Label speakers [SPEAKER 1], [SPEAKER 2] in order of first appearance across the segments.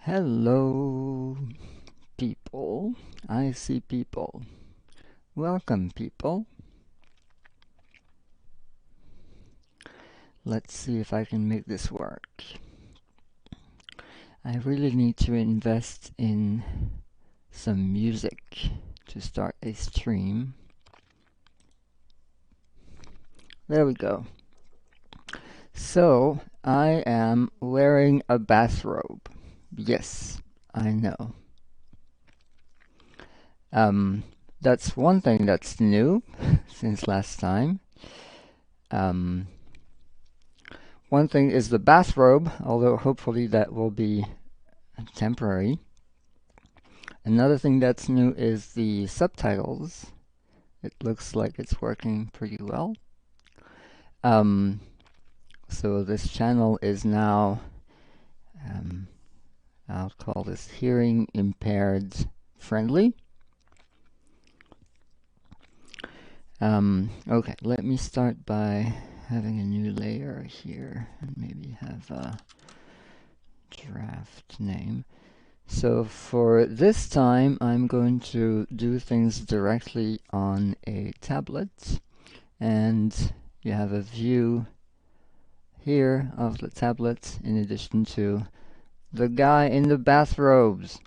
[SPEAKER 1] Hello, people. I see people. Welcome, people. Let's see if I can make this work. I really need to invest in some music to start a stream. There we go. So, I am wearing a bathrobe. Yes, I know. That's one thing that's new since last time. One thing is the bathrobe, although hopefully that will be temporary. Another thing that's new is the subtitles. It looks like it's working pretty well. So this channel is now, I'll call this hearing impaired friendly. Okay, let me start by having a new layer here and maybe have a draft name. So for this time, I'm going to do things directly on a tablet, and you have a view here of the tablet in addition to the guy in the bathrobes.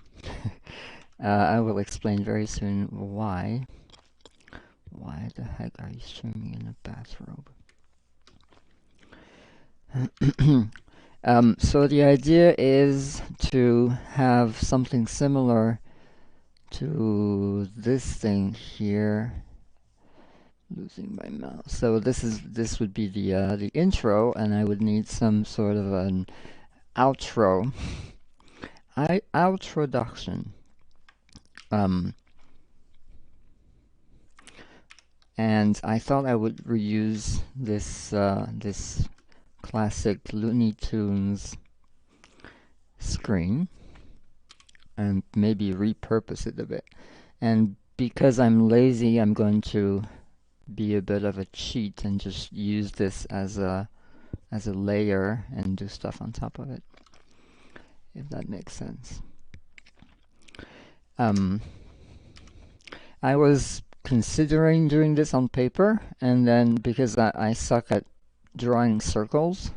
[SPEAKER 1] I will explain very soon why. Why the heck are you streaming in a bathrobe? So the idea is to have something similar to this thing here. Losing my mouse. So this would be the intro, and I would need some sort of an outro. Outroduction. And I thought I would reuse this classic Looney Tunes screen and maybe repurpose it a bit. And because I'm lazy, I'm going to be a bit of a cheat and just use this as a layer and do stuff on top of it, if that makes sense. I was considering doing this on paper, and then because I suck at drawing circles,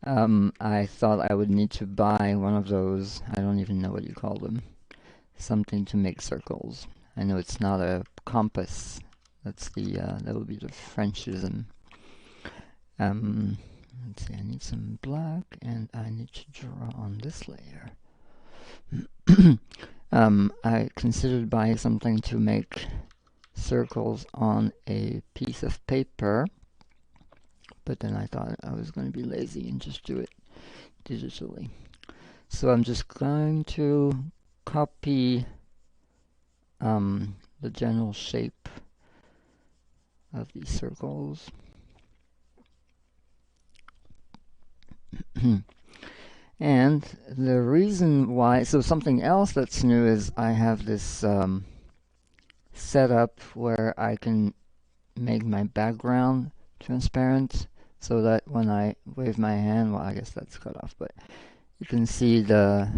[SPEAKER 1] I thought I would need to buy one of those, I don't even know what you call them, something to make circles. I know it's not a compass. That's that would be the Frenchism. Let's see, I need some black, and I need to draw on this layer. I considered buying something to make circles on a piece of paper, but then I thought I was going to be lazy and just do it digitally. So I'm just going to copy the general shape of these circles. And the reason why, so something else that's new is I have this setup where I can make my background transparent so that when I wave my hand, well, I guess that's cut off, but you can see the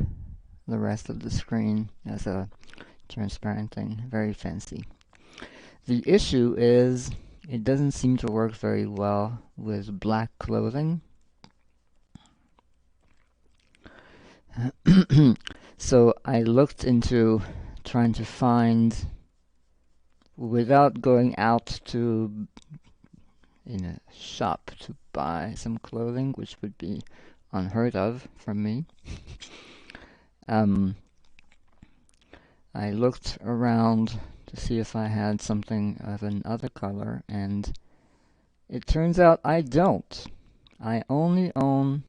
[SPEAKER 1] rest of the screen as a transparent thing. Very fancy. The issue is it doesn't seem to work very well with black clothing. So I looked into trying to find, without going out to in a shop to buy some clothing, which would be unheard of from me. I looked around to see if I had something of another color, and it turns out I don't. I only own,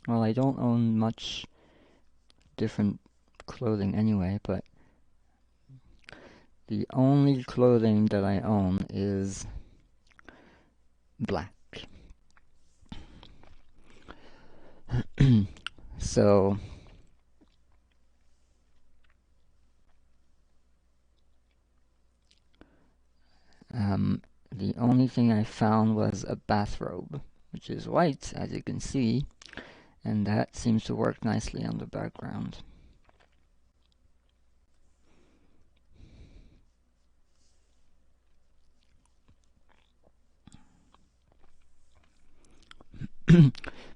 [SPEAKER 1] well, I don't own much different clothing anyway, but the only clothing that I own is black. So the only thing I found was a bathrobe, which is white, as you can see, and that seems to work nicely on the background.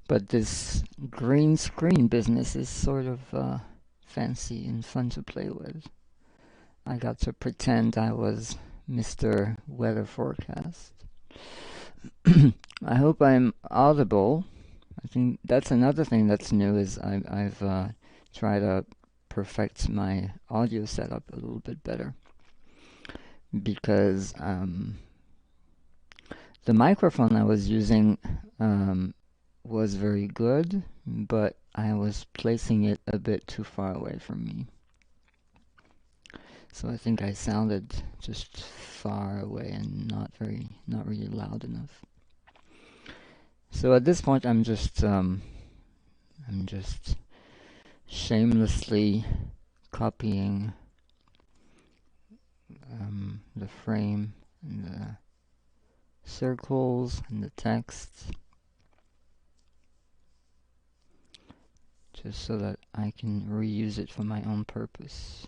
[SPEAKER 1] But this green screen business is sort of fancy and fun to play with. I got to pretend I was Mr. Weather Forecast. I hope I'm audible. I think that's another thing that's new is I've tried to perfect my audio setup a little bit better, because the microphone I was using was very good, but I was placing it a bit too far away from me. So I think I sounded just far away and not really loud enough. So at this point, I'm just shamelessly copying the frame and the circles and the text, just so that I can reuse it for my own purpose.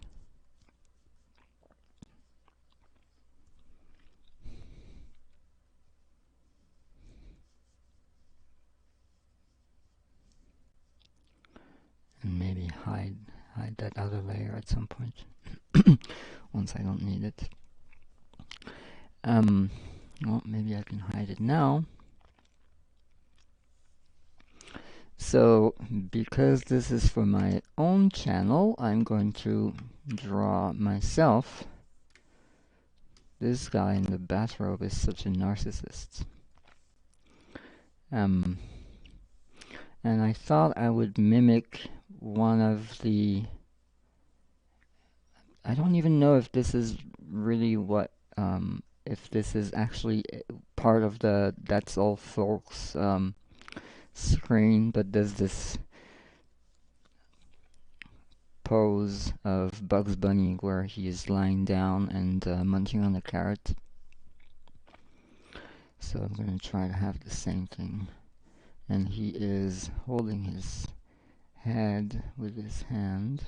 [SPEAKER 1] And maybe hide that other layer at some point once I don't need it. Well, maybe I can hide it now. So, because this is for my own channel, I'm going to draw myself. This guy in the bathrobe is such a narcissist. And I thought I would mimic one of the... I don't even know if this is really what... if this is actually part of the That's All Folks screen, but there's this pose of Bugs Bunny where he is lying down and munching on a carrot. So I'm going to try to have the same thing. And he is holding his head with his hand.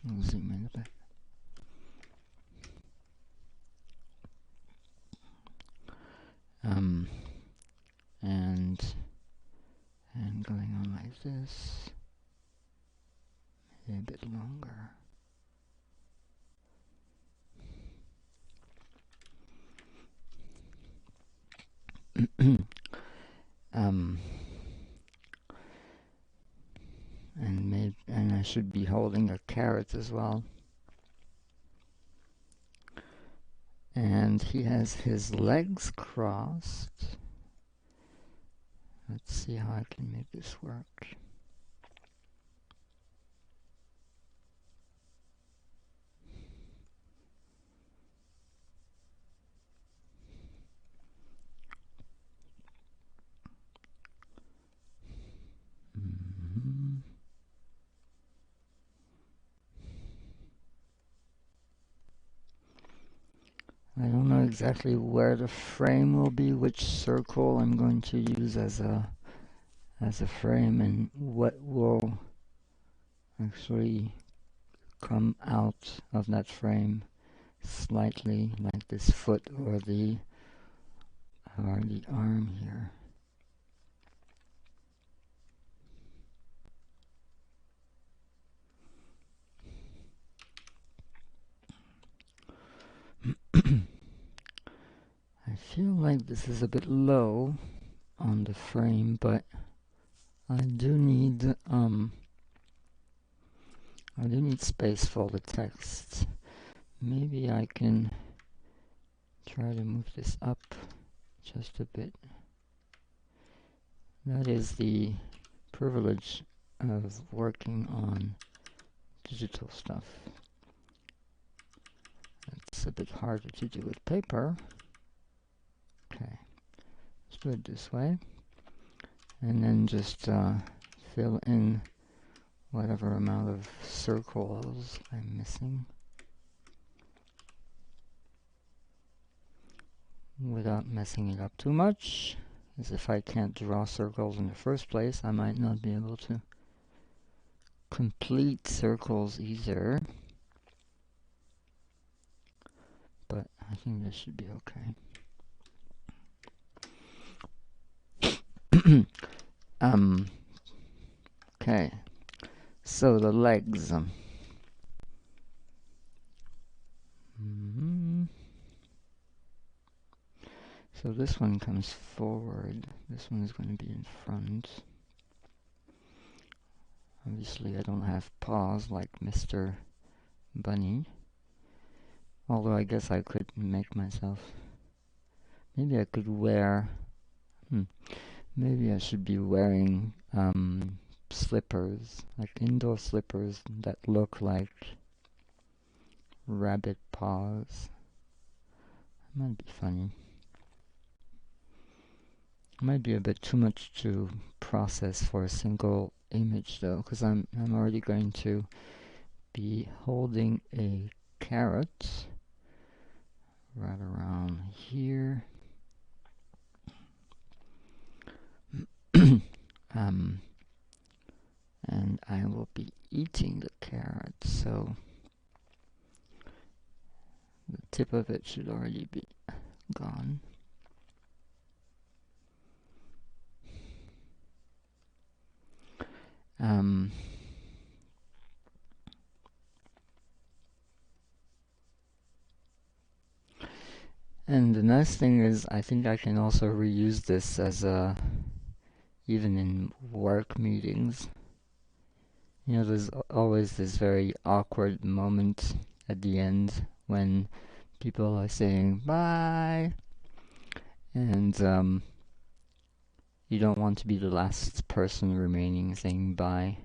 [SPEAKER 1] I'll zoom in a bit. And going on like this, maybe a bit longer. And I should be holding a carrot as well. And he has his legs crossed. Let's see how I can make this work. I don't know exactly where the frame will be, which circle I'm going to use as a frame, and what will actually come out of that frame slightly, like this foot or the arm here. I feel like this is a bit low on the frame, but I do need space for the text. Maybe I can try to move this up just a bit. That is the privilege of working on digital stuff. It's a bit harder to do with paper. Okay, let's do it this way. And then just fill in whatever amount of circles I'm missing, without messing it up too much. As if I can't draw circles in the first place, I might not be able to complete circles either. But I think this should be okay. Okay. So the legs. So this one comes forward. This one is going to be in front. Obviously, I don't have paws like Mr. Bunny. Although I guess I could make myself... Maybe I could wear... Maybe I should be wearing slippers, like indoor slippers that look like rabbit paws. That might be funny. It might be a bit too much to process for a single image though, because I'm already going to be holding a carrot right around here. And I will be eating the carrot, so the tip of it should already be gone. And the nice thing is, I think I can also reuse this as even in work meetings. You know, there's always this very awkward moment at the end when people are saying bye, and you don't want to be the last person remaining saying bye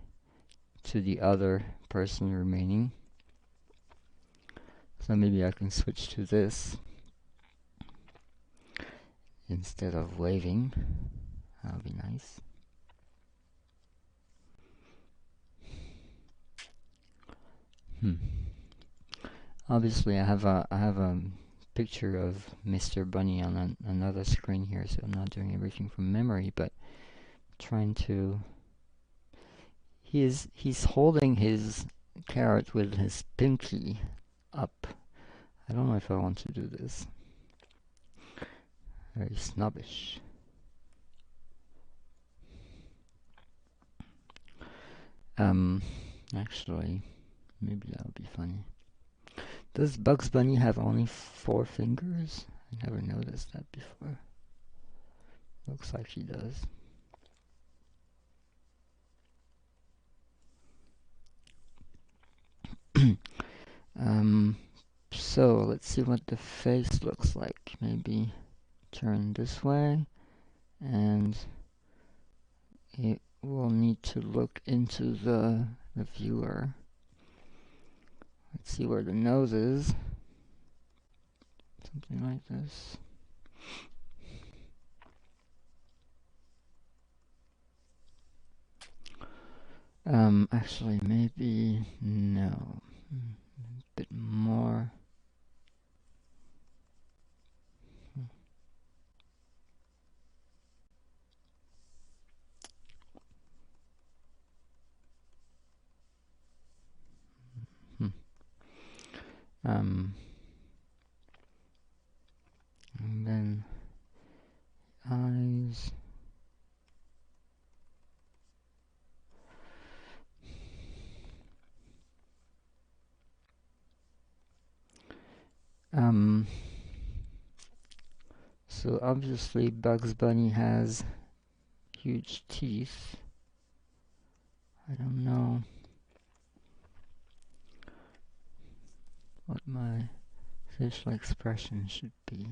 [SPEAKER 1] to the other person remaining. So maybe I can switch to this instead of waving. That'll be nice. Obviously, I have a picture of Mr. Bunny on another screen here, so I'm not doing everything from memory, but trying to... He's holding his carrot with his pinky up. I don't know if I want to do this. Very snobbish. Actually, maybe that would be funny. Does Bugs Bunny have only 4 fingers? I never noticed that before. Looks like he does. So let's see what the face looks like. Maybe turn this way, and it will need to look into the viewer. Let's see where the nose is. Something like this. Actually, maybe no. A bit more. And then eyes. So obviously Bugs Bunny has huge teeth. I don't know what my facial expression should be.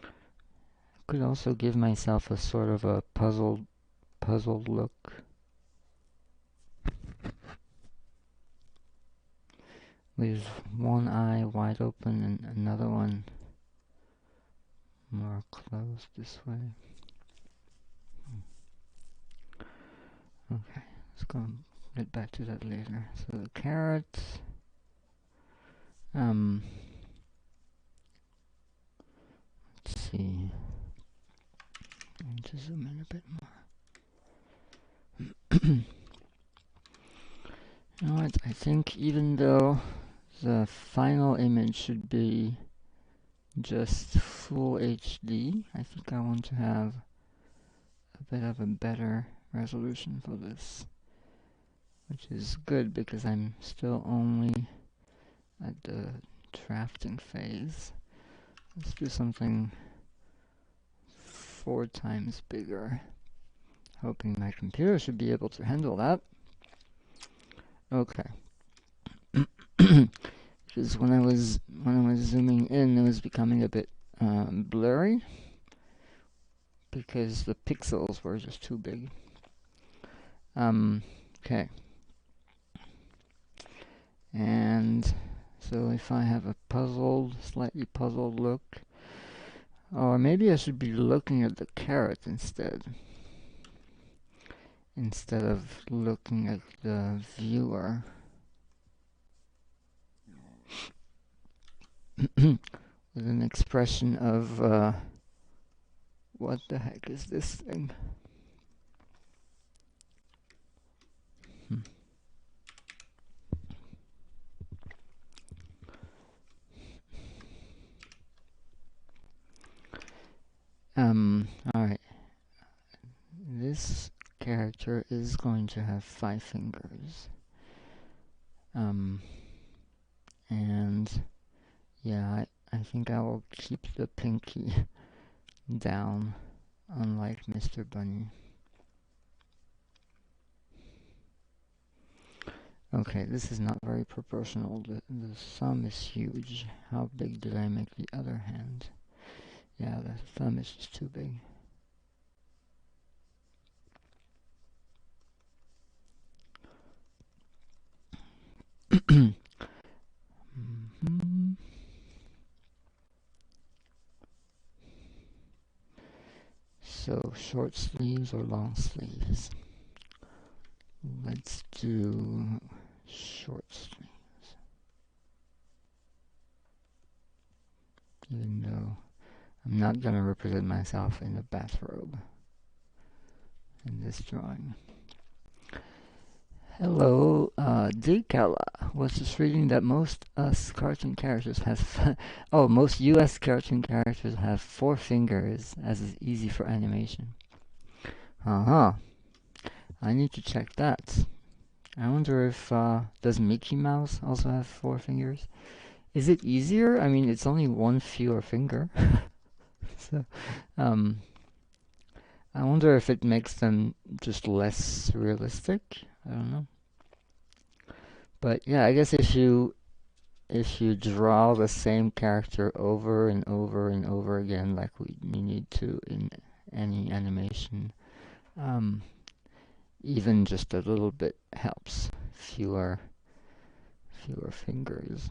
[SPEAKER 1] I could also give myself a sort of a puzzled look. With one eye wide open and another one more closed this way. Okay, let's go and get back to that later. So the carrot, Um, let's see. I'm going to zoom in a bit more. You know what? I think even though the final image should be just full HD, I think I want to have a bit of a better resolution for this, which is good because I'm still only at the drafting phase. Let's do something 4 times bigger, hoping my computer should be able to handle that. Okay. Because when I was zooming in, it was becoming a bit blurry because the pixels were just too big. Okay. And so if I have a slightly puzzled look, or maybe I should be looking at the carrot instead of looking at the viewer. With an expression of, what the heck is this thing? Alright. This character is going to have 5 fingers. And yeah, I think I will keep the pinky down, unlike Mr. Bunny. Okay, this is not very proportional. The thumb is huge. How big did I make the other hand? Yeah, the thumb is just too big. So, short sleeves or long sleeves? Let's do short sleeves. Even though I'm not going to represent myself in a bathrobe in this drawing. Hello, Dekala was just reading that most US cartoon characters have most US cartoon characters have 4 fingers, as is easy for animation. I need to check that. I wonder if does Mickey Mouse also have 4 fingers? Is it easier? I mean, it's only 1 fewer finger. So, I wonder if it makes them just less realistic. I don't know. But yeah, I guess if you draw the same character over and over and over again, like we need to in any animation, even just a little bit helps. Fewer fingers.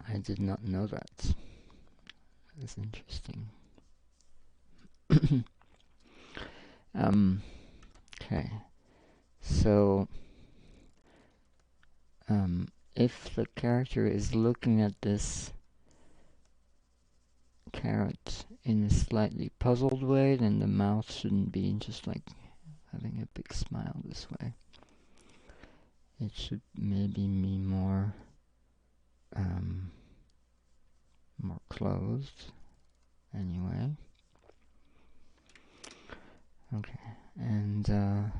[SPEAKER 1] I did not know that. That's interesting. Okay. So, if the character is looking at this carrot in a slightly puzzled way, then the mouth shouldn't be just like having a big smile this way. It should maybe be more closed anyway. Okay, and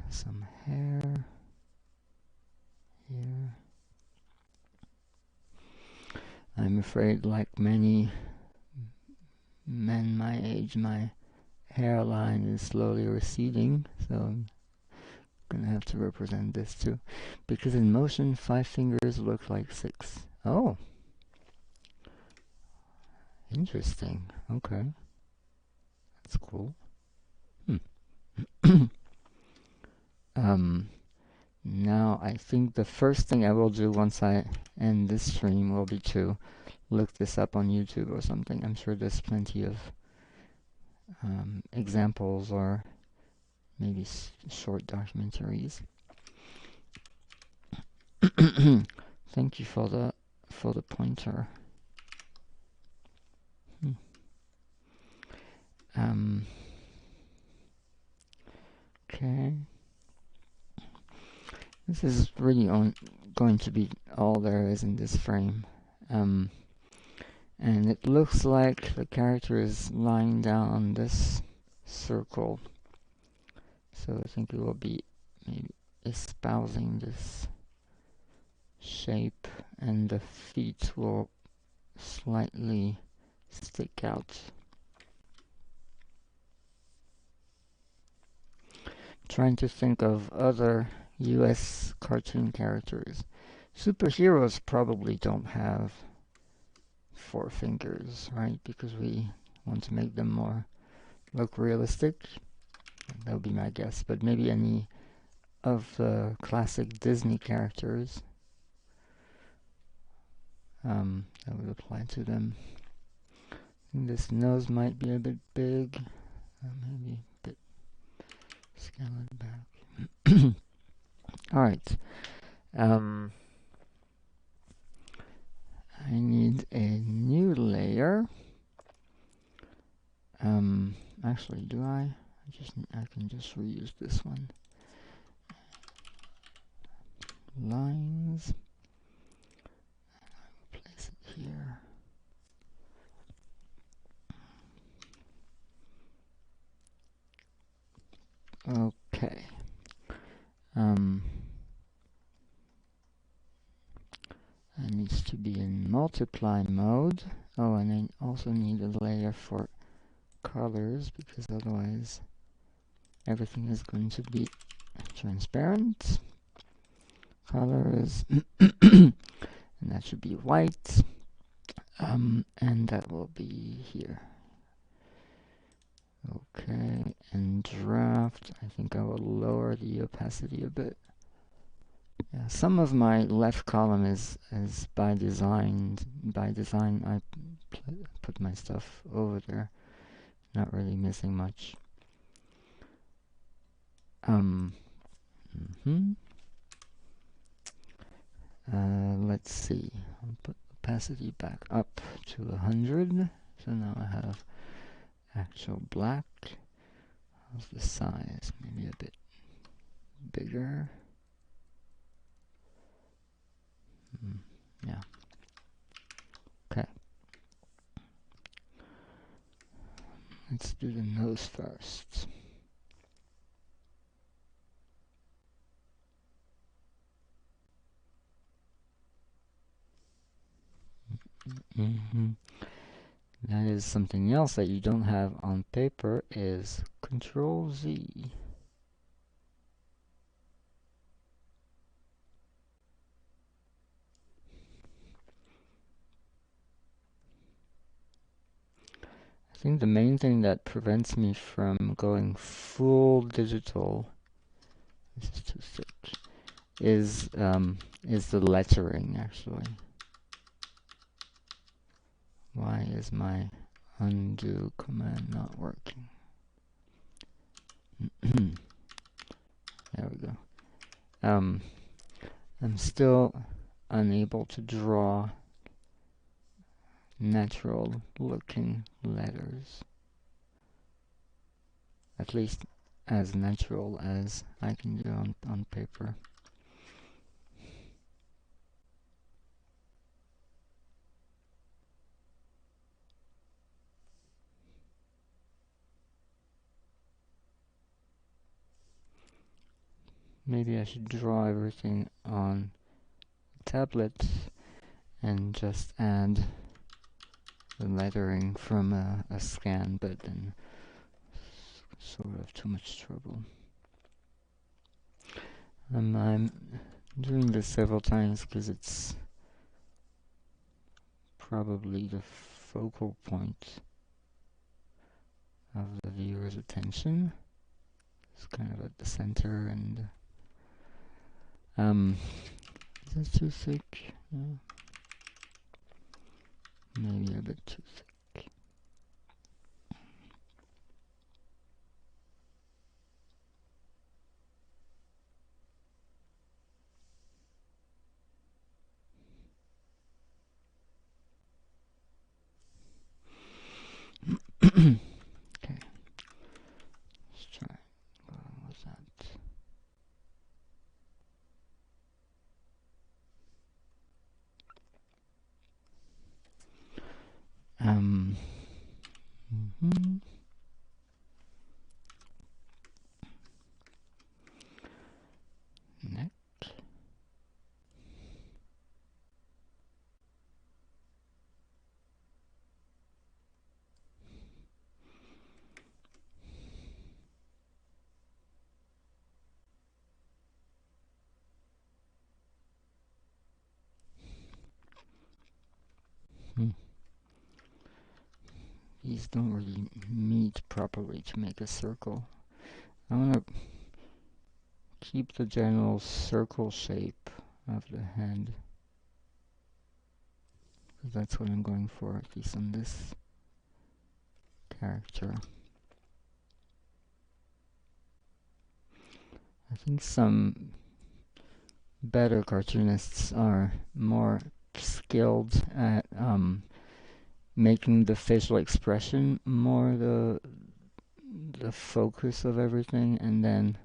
[SPEAKER 1] some hair here. I'm afraid, like many men my age, my hairline is slowly receding, so I'm gonna have to represent this too. Because in motion, 5 fingers look like 6. Oh! Interesting. Okay. That's cool. Now I think the first thing I will do once I end this stream will be to look this up on YouTube or something. I'm sure there's plenty of examples or maybe short documentaries. Thank you for the pointer. Okay. This is really going to be all there is in this frame. And it looks like the character is lying down on this circle. So I think it will be maybe espousing this shape, and the feet will slightly stick out. Trying to think of other US cartoon characters. Superheroes probably don't have 4 fingers, right? Because we want to make them more look realistic. That would be my guess. But maybe any of the classic Disney characters, that would apply to them. I think this nose might be a bit big. Maybe a bit scale it back. Alright. I need a new layer. Actually, do I? I can just reuse this one. Lines. Place it here. Okay. It needs to be in multiply mode. Oh, and I also need a layer for colors, because otherwise everything is going to be transparent. Colors, and that should be white, and that will be here. Okay, and draft, I think I will lower the opacity a bit. Yeah, some of my left column is by design. By design, I put my stuff over there, not really missing much. Let's see. I'll put opacity back up to 100. So now I have actual black. How's the size? Maybe a bit bigger. Yeah. Okay. Let's do the nose first. That is something else that you don't have on paper, is Control Z. I think the main thing that prevents me from going full digital, this is too thick, is the lettering, actually. Why is my undo command not working? There we go. I'm still unable to draw natural looking letters. At least as natural as I can do on paper. Maybe I should draw everything on a tablet and just add the lettering from a scan, but then sort of too much trouble. I'm doing this several times because it's probably the focal point of the viewer's attention. It's kind of at the center, and is this too thick? No. Maybe a bit too thick. Okay, let's try. What was that? Mhm. Neck. Hmm. These don't really meet properly to make a circle. I want to keep the general circle shape of the head. That's what I'm going for, at least on this character. I think some better cartoonists are more skilled at making the facial expression more the focus of everything, and then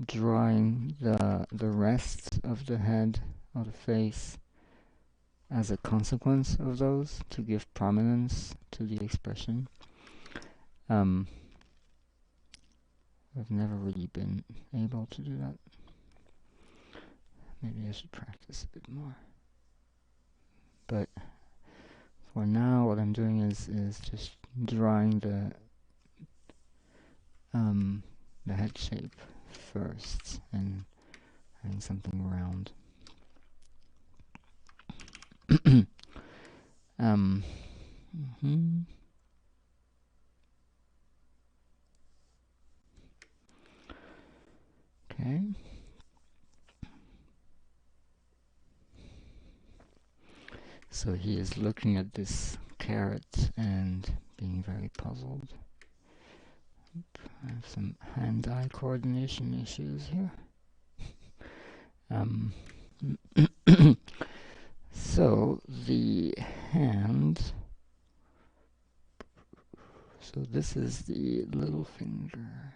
[SPEAKER 1] drawing the rest of the head or the face as a consequence of those to give prominence to the expression. I've never really been able to do that. Maybe I should practice a bit more. But for now, what I'm doing is just drawing the head shape first and having something round. Okay. So he is looking at this carrot and being very puzzled. I have some hand-eye coordination issues here. So the hand, so this is the little finger.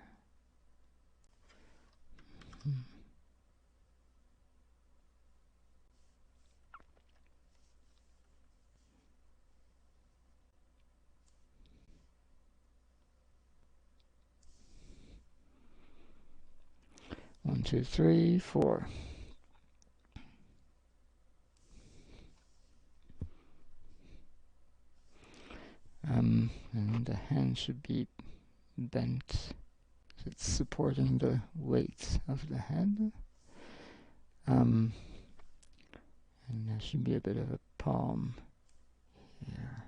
[SPEAKER 1] 1, 2, 3, 4. And the hand should be bent. It's supporting the weight of the head. And there should be a bit of a palm here.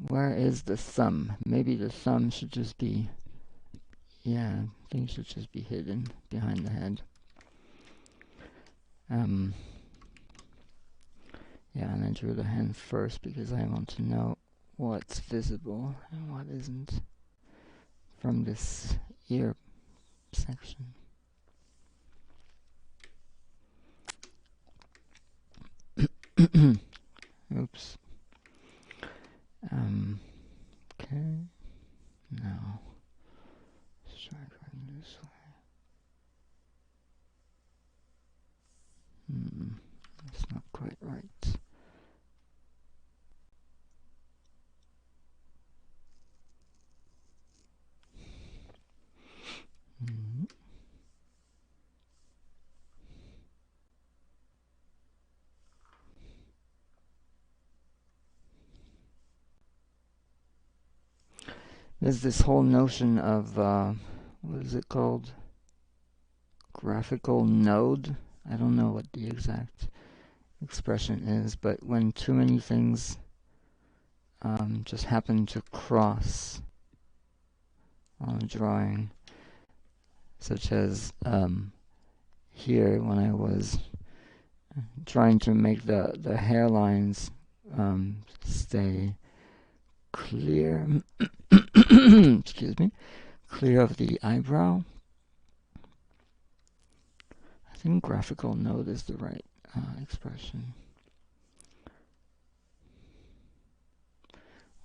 [SPEAKER 1] Where is the thumb? Maybe the thumb should just be, yeah, things should just be hidden behind the head. Yeah, and I drew the hand first because I want to know what's visible and what isn't from this ear section. Oops. Okay. Now, let's try going this way. That's not quite right. There's this whole notion of, what is it called? Graphical node? I don't know what the exact expression is, but when too many things just happen to cross on a drawing, such as here when I was trying to make the hairlines stay clear, excuse me, clear of the eyebrow. I think graphical node is the right expression.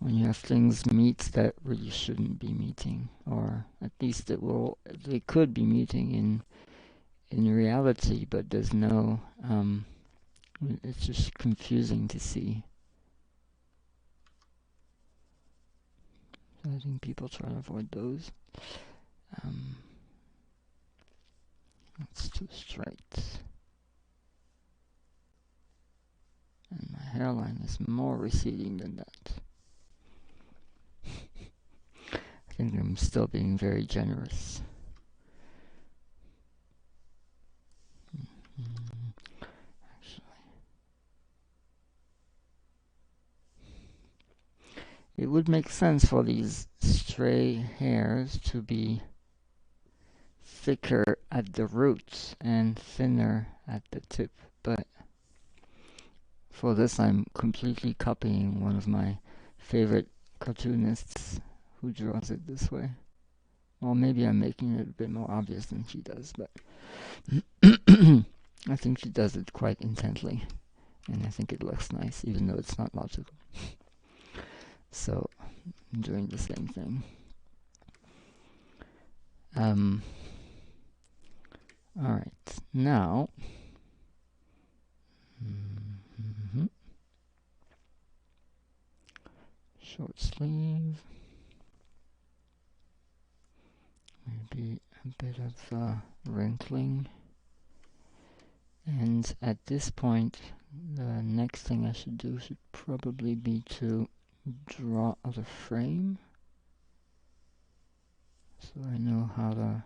[SPEAKER 1] When you have things meet that really shouldn't be meeting, or at least they could be meeting in reality, but there's no, it's just confusing to see. So I think people try to avoid those. That's too straight. And my hairline is more receding than that. I think I'm still being very generous. Actually, it would make sense for these stray hairs to be thicker at the roots and thinner at the tip, but for this I'm completely copying one of my favorite cartoonists who draws it this way. Well, maybe I'm making it a bit more obvious than she does, but I think she does it quite intently, and I think it looks nice, even though it's not logical. So I'm doing the same thing. Alright, now short sleeve, maybe a bit of wrinkling, and at this point the next thing I should do should probably be to draw the frame, so I know how to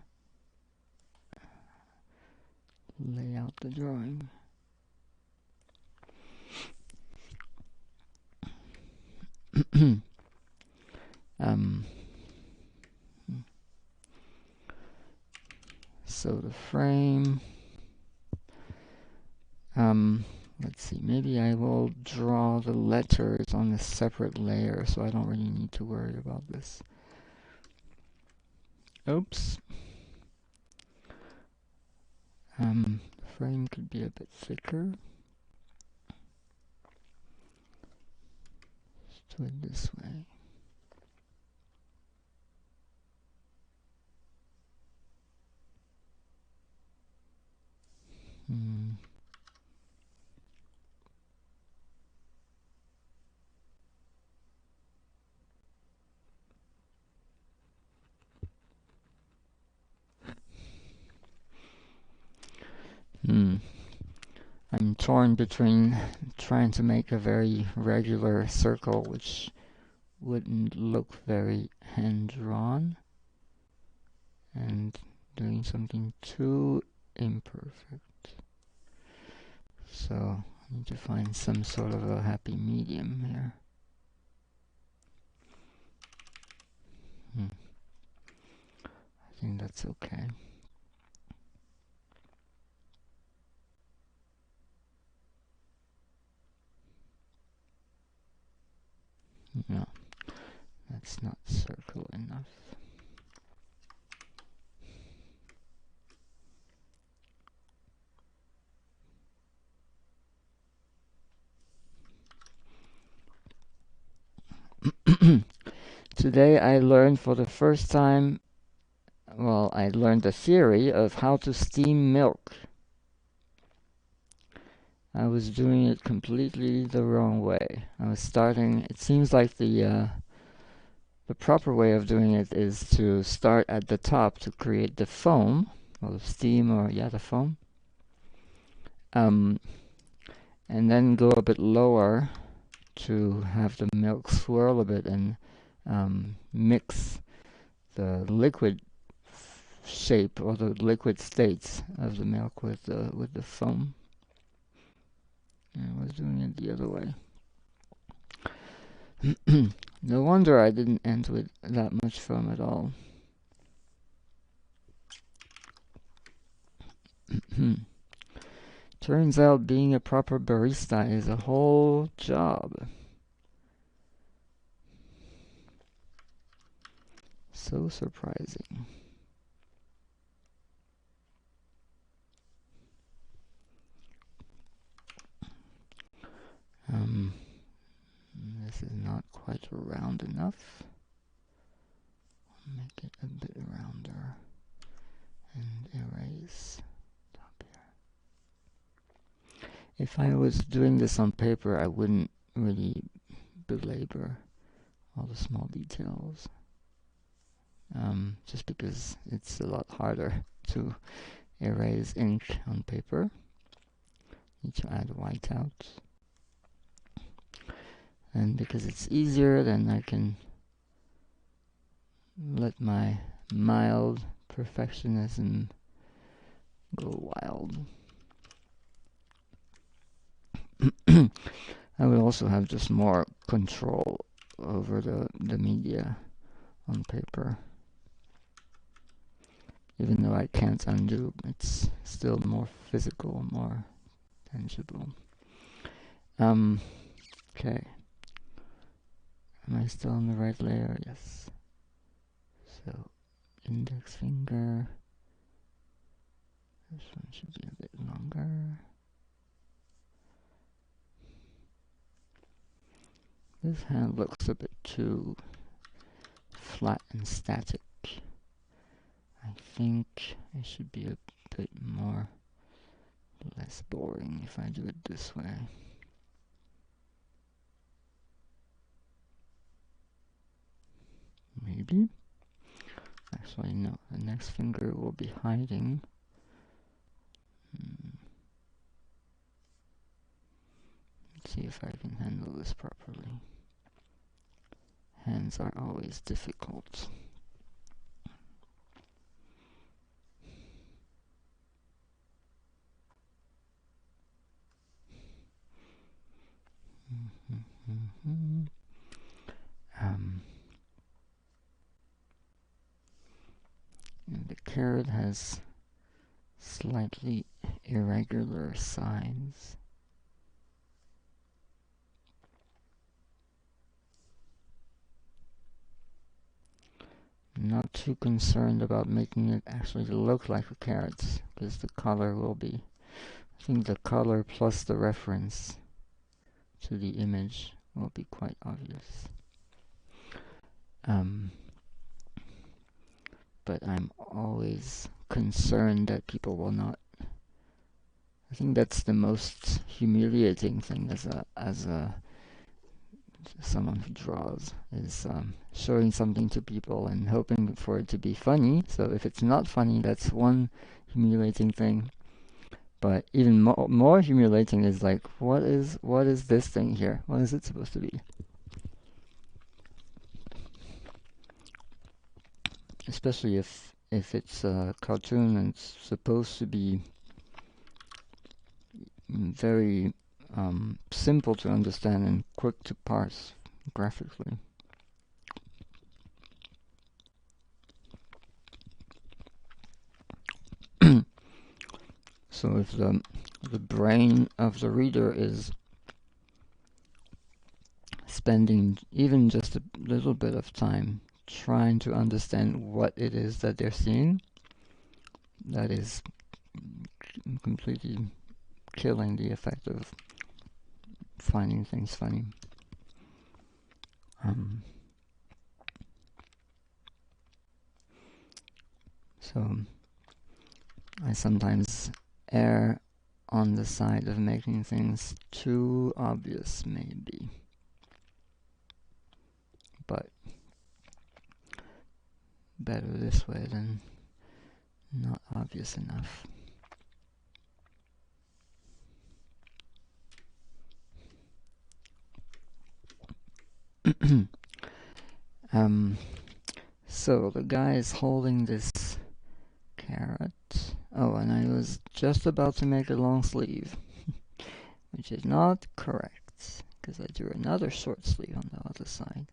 [SPEAKER 1] lay out the drawing. So the frame, let's see, maybe I will draw the letters on a separate layer so I don't really need to worry about this. Oops. The frame could be a bit thicker. Let's do it this way. I'm torn between trying to make a very regular circle, which wouldn't look very hand-drawn, and doing something too imperfect. So I need to find some sort of a happy medium here. I think that's okay. No, that's not circle enough. Today I learned for the first time, well, I learned the theory of how to steam milk. I was doing it completely the wrong way. I was starting, it seems like the proper way of doing it is to start at the top to create the foam, or the steam, or yeah, the foam. And then go a bit lower to have the milk swirl a bit and mix the liquid shape or the liquid states of the milk with the foam. I was doing it the other way. No wonder I didn't end with that much foam at all. Turns out being a proper barista is a whole job. So surprising. This is not quite round enough. Make it a bit rounder and erase top here. If I was doing this on paper, I wouldn't really belabor all the small details, just because it's a lot harder to erase ink on paper. Need to add whiteout. And because it's easier, then I can let my mild perfectionism go wild. I would also have just more control over the media on paper. Even though I can't undo, it's still more physical, more tangible. Okay. Am I still on the right layer? Yes. So, index finger. This one should be a bit longer. This hand looks a bit too flat and static. I think it should be a bit more less boring if I do it this way. Maybe. Actually, no. The next finger will be hiding. Let's see if I can handle this properly. Hands are always difficult. And the carrot has slightly irregular sides. Not too concerned about making it actually look like a carrot, because the color will be, I think the color plus the reference to the image will be quite obvious. But I'm always concerned that people will not. I think that's the most humiliating thing as someone who draws, is showing something to people and hoping for it to be funny. So if it's not funny, that's one humiliating thing. But even more humiliating is like, what is this thing here? What is it supposed to be? Especially if it's a cartoon and it's supposed to be very simple to understand and quick to parse graphically. So if the brain of the reader is spending even just a little bit of time trying to understand what it is that they're seeing, that is completely killing the effect of finding things funny. So I sometimes err on the side of making things too obvious, maybe. But better this way than not obvious enough. So the guy is holding this carrot. Oh, and I was just about to make a long sleeve, which is not correct, because I drew another short sleeve on the other side.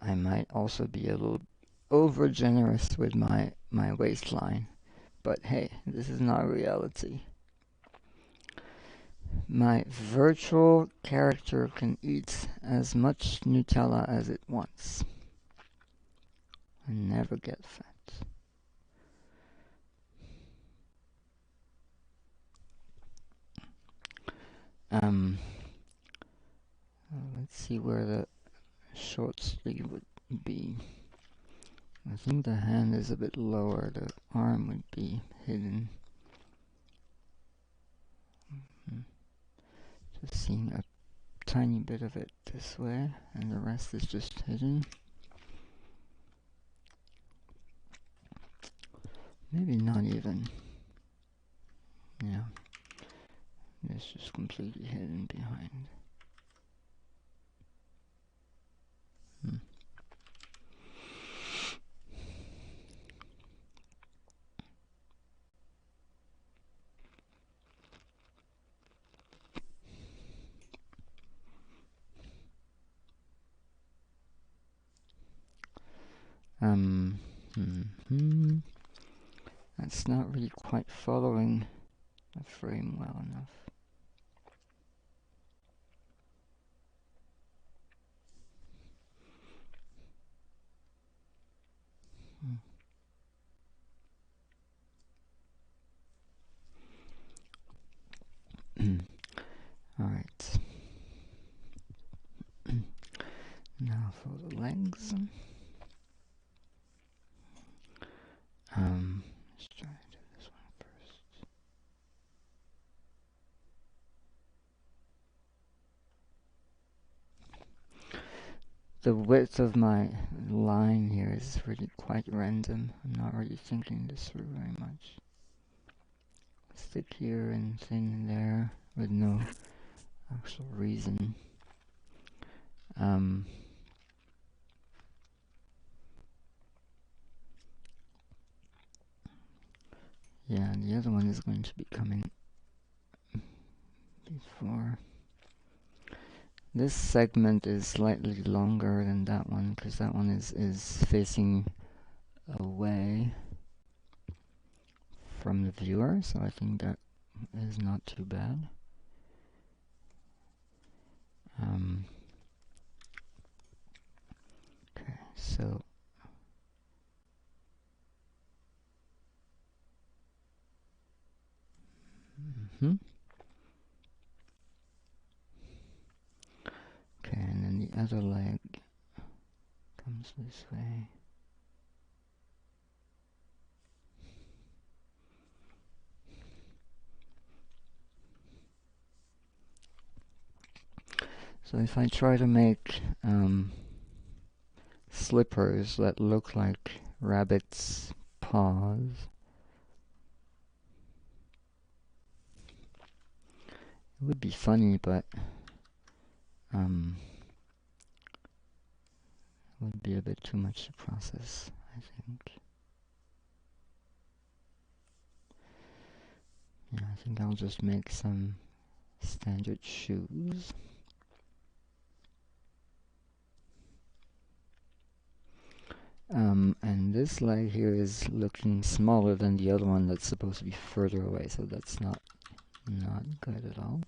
[SPEAKER 1] I might also be a little over generous with my waistline, but hey, this is not reality. My virtual character can eat as much Nutella as it wants. I never get fat. Let's see where the short sleeve would be. I think the hand is a bit lower, the arm would be hidden. Just seeing a tiny bit of it this way, and the rest is just hidden. Maybe not even. Yeah. It's just completely hidden behind. That's not really quite following the frame well enough. Alright. Now for the legs. Let's try to do this one first. The width of my line here is really quite random. I'm not really thinking this through very much. Stick here and thing there with no actual reason. Yeah, and the other one is going to be coming before. This segment is slightly longer than that one because that one is facing away from the viewer, so I think that is not too bad. Okay, so okay, and then the other leg comes this way. So if I try to make slippers that look like rabbits' paws, it would be funny, but would be a bit too much to process, I think. Yeah, I think I'll just make some standard shoes. And this leg here is looking smaller than the other one that's supposed to be further away, so that's not good at all.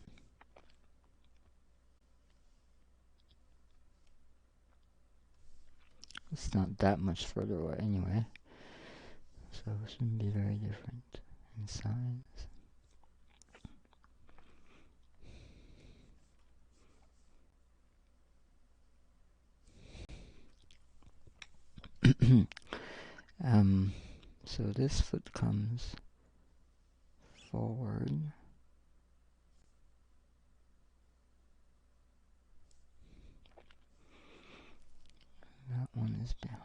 [SPEAKER 1] It's not that much further away anyway, so it shouldn't be very different in size. So this foot comes forward. That one is behind.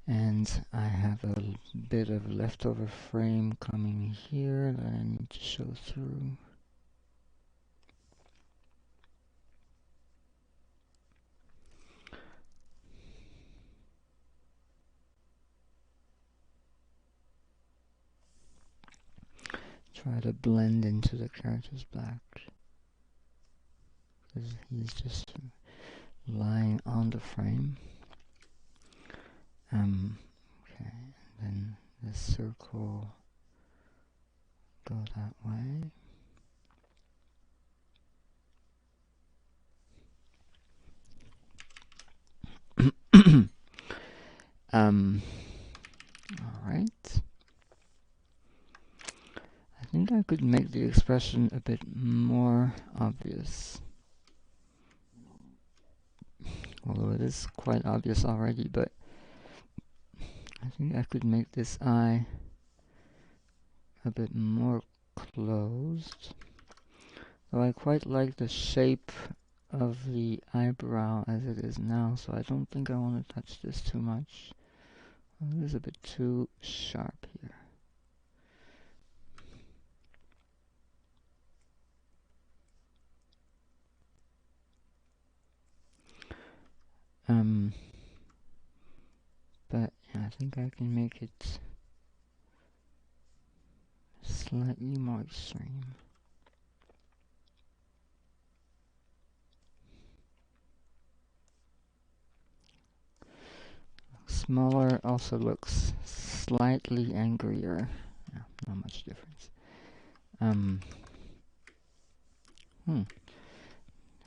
[SPEAKER 1] And I have a bit of leftover frame coming here that I need to show through. Try to blend into the character's back, because he's just lying on the frame. Okay, and then this circle go that way. Alright. I think I could make the expression a bit more obvious. Although it is quite obvious already, but I think I could make this eye a bit more closed. Though I quite like the shape of the eyebrow as it is now, so I don't think I want to touch this too much. It is a bit too sharp here. But yeah, I think I can make it slightly more extreme. Smaller also looks slightly angrier. Yeah, not much difference.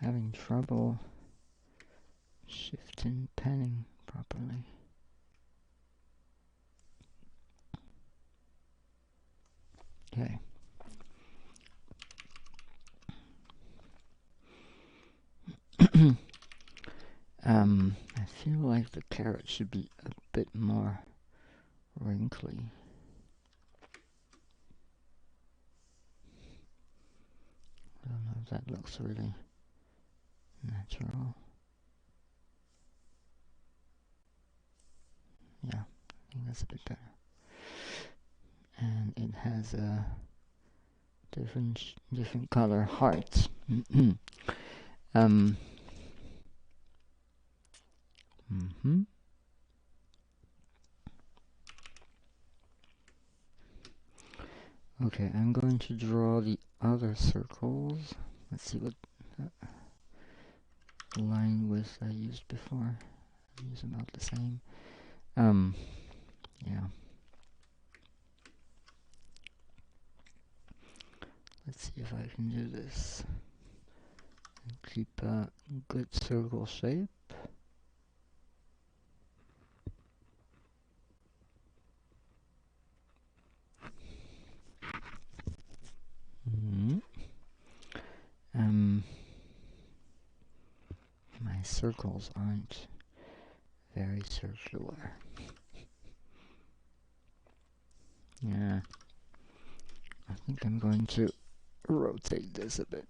[SPEAKER 1] Having trouble shifting penning properly. Okay. I feel like the carrot should be a bit more wrinkly. I don't know if that looks really natural. Yeah, I think that's a bit better. And it has a different color heart. Okay, I'm going to draw the other circles. Let's see what line width I used before. I use about the same. Yeah. Let's see if I can do this and keep a good circle shape. My circles aren't very circular. Yeah, I think I'm going to rotate this a bit.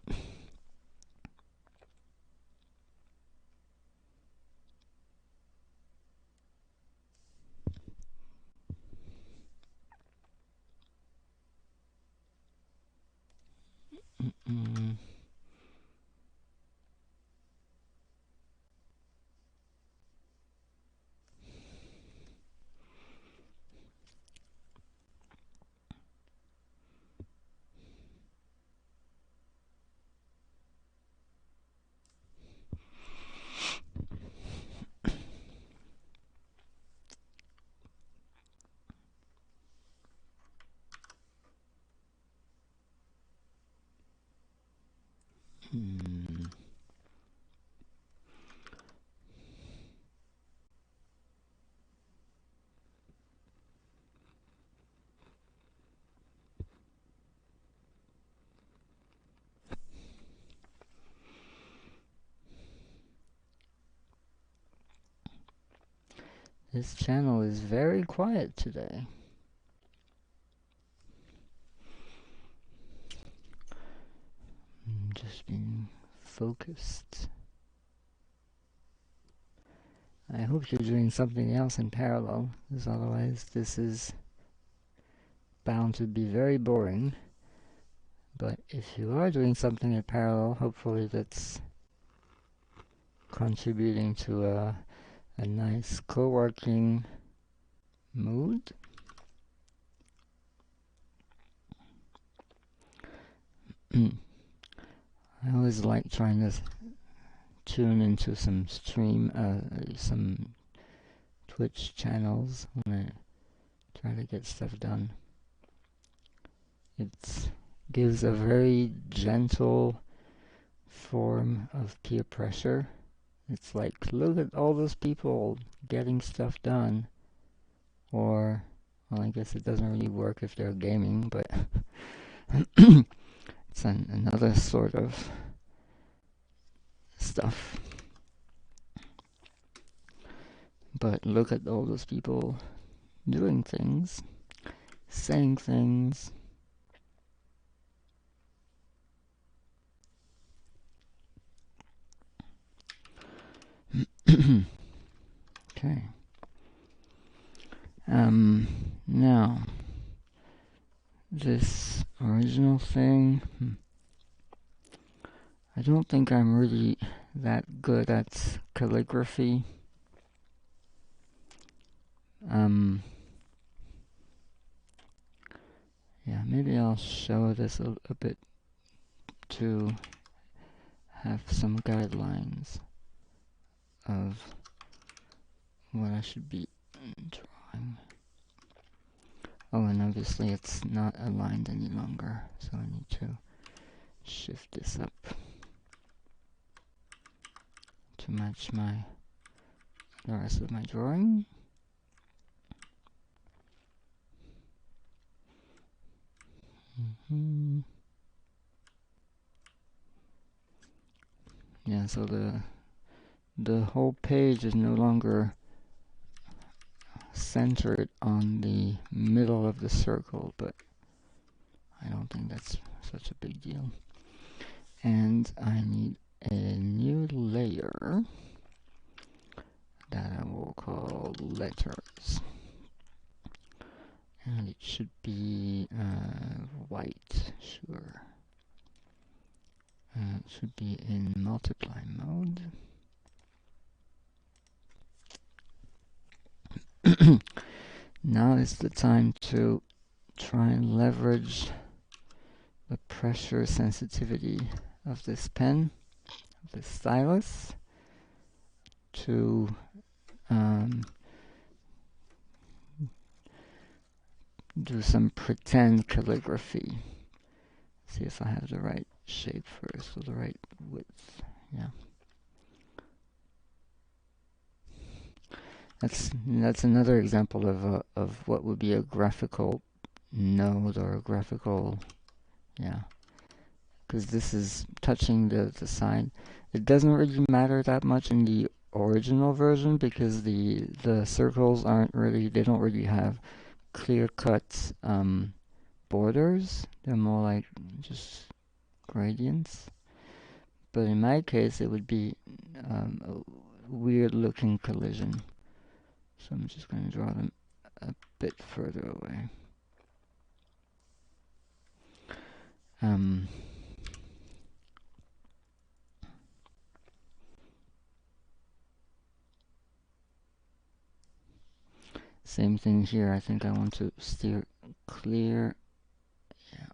[SPEAKER 1] This channel is very quiet today. Just being focused. I hope you're doing something else in parallel, because otherwise this is bound to be very boring. But if you are doing something in parallel, hopefully that's contributing to a nice co-working mood. I always like trying to tune into some Twitch channels when I try to get stuff done. It gives a very gentle form of peer pressure. It's like, look at all those people getting stuff done. Or, well, I guess it doesn't really work if they're gaming, but it's another sort of stuff. But look at all those people doing things, saying things. Okay. Now, this original thing, I don't think I'm really that good at calligraphy. Yeah, maybe I'll show this a bit to have some guidelines of what I should be drawing. Oh, and obviously it's not aligned any longer, so I need to shift this up to match the rest of my drawing. Yeah, so the whole page is no longer centered on the middle of the circle, but I don't think that's such a big deal. And I need a new layer that I will call letters. And it should be white, sure. It should be in multiply mode. Now is the time to try and leverage the pressure sensitivity of this pen, of this stylus, to do some pretend calligraphy. See if I have the right shape first, or the right width. Yeah. That's another example of what would be a graphical node, or a graphical, yeah. Because this is touching the side. It doesn't really matter that much in the original version, because the circles aren't really, they don't really have clear-cut borders. They're more like just gradients. But in my case, it would be a weird-looking collision. So I'm just going to draw them a bit further away. Same thing here. I think I want to steer clear. Yeah.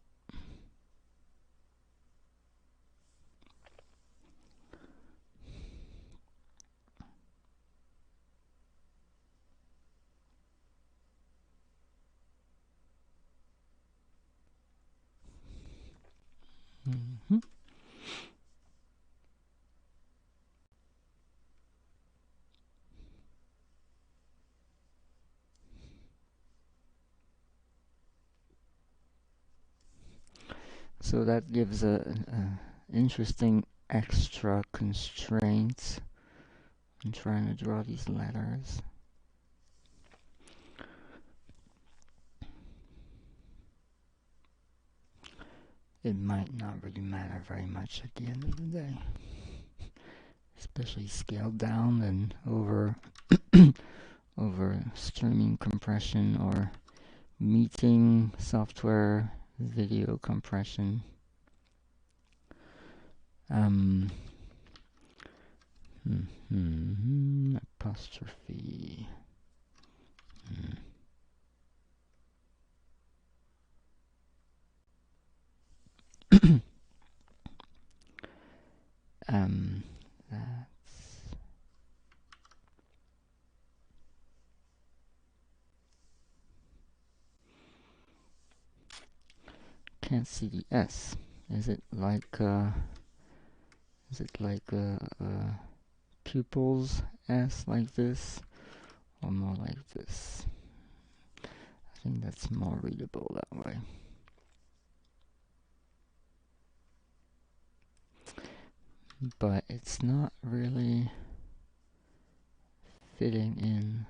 [SPEAKER 1] So that gives a interesting extra constraint in trying to draw these letters. It might not really matter very much at the end of the day, especially scaled down and over over streaming compression or meeting software video compression. Apostrophe. That's can't see the S. Is it like pupils S like this, or more like this? I think that's more readable that way. But it's not really fitting in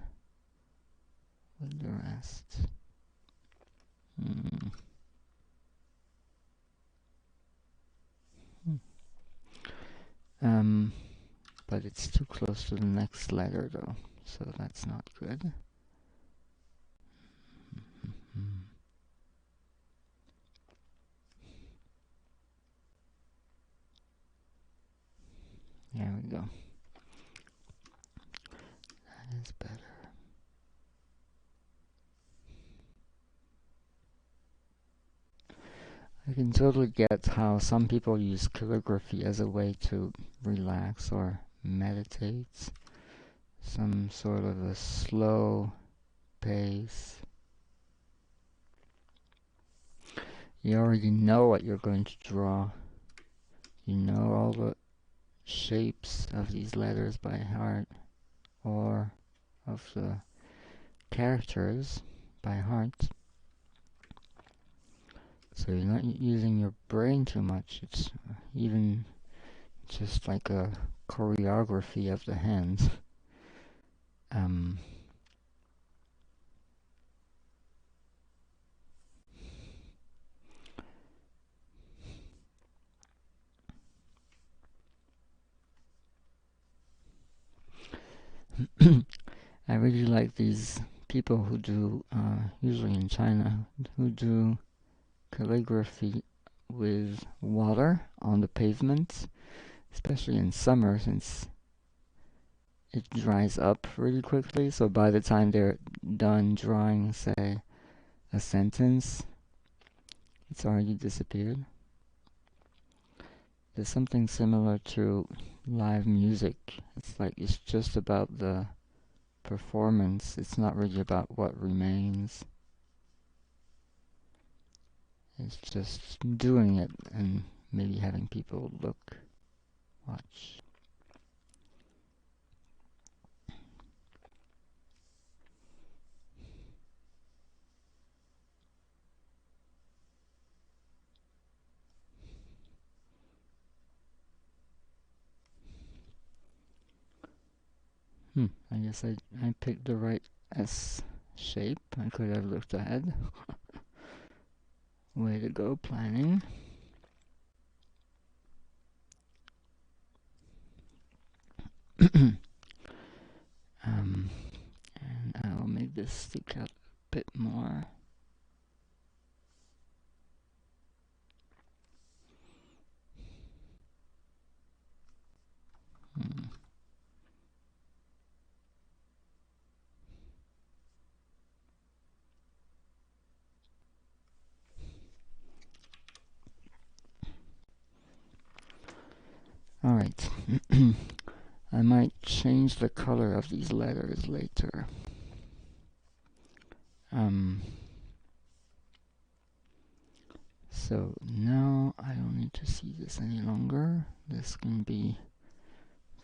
[SPEAKER 1] with the rest. But it's too close to the next letter though, so that's not good. There we go. That is better. I can totally get how some people use calligraphy as a way to relax or meditate. Some sort of a slow pace. You already know what you're going to draw. You know all the shapes of these letters by heart, or of the characters by heart. So you're not using your brain too much. It's even just like a choreography of the hands. I really like these people who do, usually in China, who do calligraphy with water on the pavement, especially in summer, since it dries up really quickly. So by the time they're done drawing, say, a sentence, it's already disappeared. There's something similar to live music. It's like it's just about the performance. It's not really about what remains. It's just doing it and maybe having people look, watch. I guess I picked the right S shape. I could have looked ahead. Way to go, planning. And I will make this stick out a bit more. Alright. I might change the color of these letters later. So now I don't need to see this any longer. This can be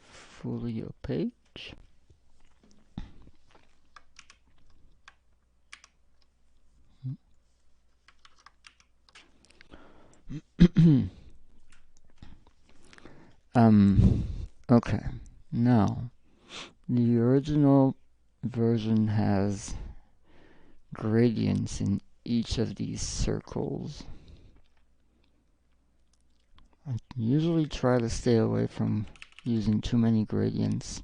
[SPEAKER 1] fully opaque. Okay, now the original version has gradients in each of these circles. I usually try to stay away from using too many gradients.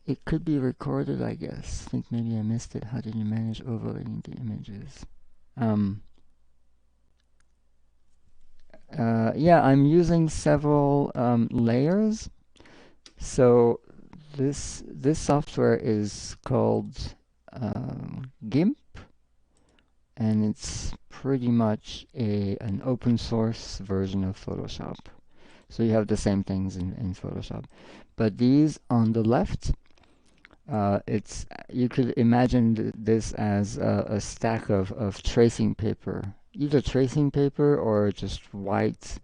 [SPEAKER 1] It could be recorded, I guess. I think maybe I missed it. How did you manage overlaying the images? Yeah, I'm using several layers. So this software is called GIMP, and it's pretty much an open source version of Photoshop. So you have the same things in Photoshop. But these on the left it's you could imagine this as a stack of tracing paper, either tracing paper or just white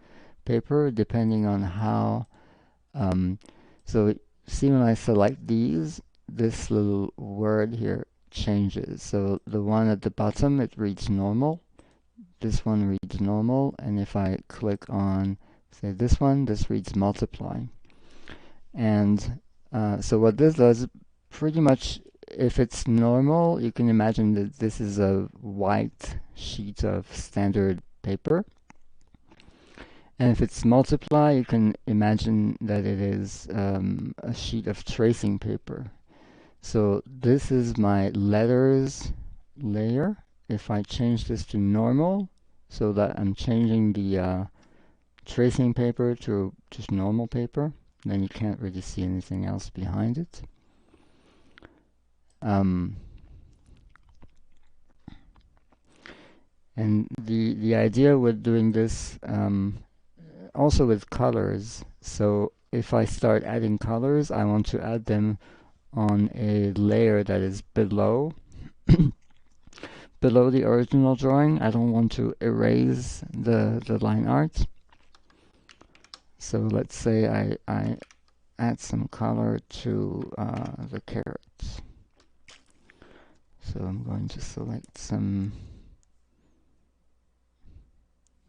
[SPEAKER 1] paper, depending on how. Um, so see when I select these, this little word here changes. So the one at the bottom, it reads normal. This one reads normal, and if I click on, say, this one, this reads multiply. And so what this does, pretty much, if it's normal, you can imagine that this is a white sheet of standard paper. And if it's multiply, you can imagine that it is a sheet of tracing paper. So this is my letters layer. If I change this to normal, so that I'm changing the tracing paper to just normal paper, then you can't really see anything else behind it. And the idea with doing this, also with colors, so if I start adding colors, I want to add them on a layer that is below below the original drawing. I don't want to erase the line art. So let's say I add some color to the carrots. So I'm going to select some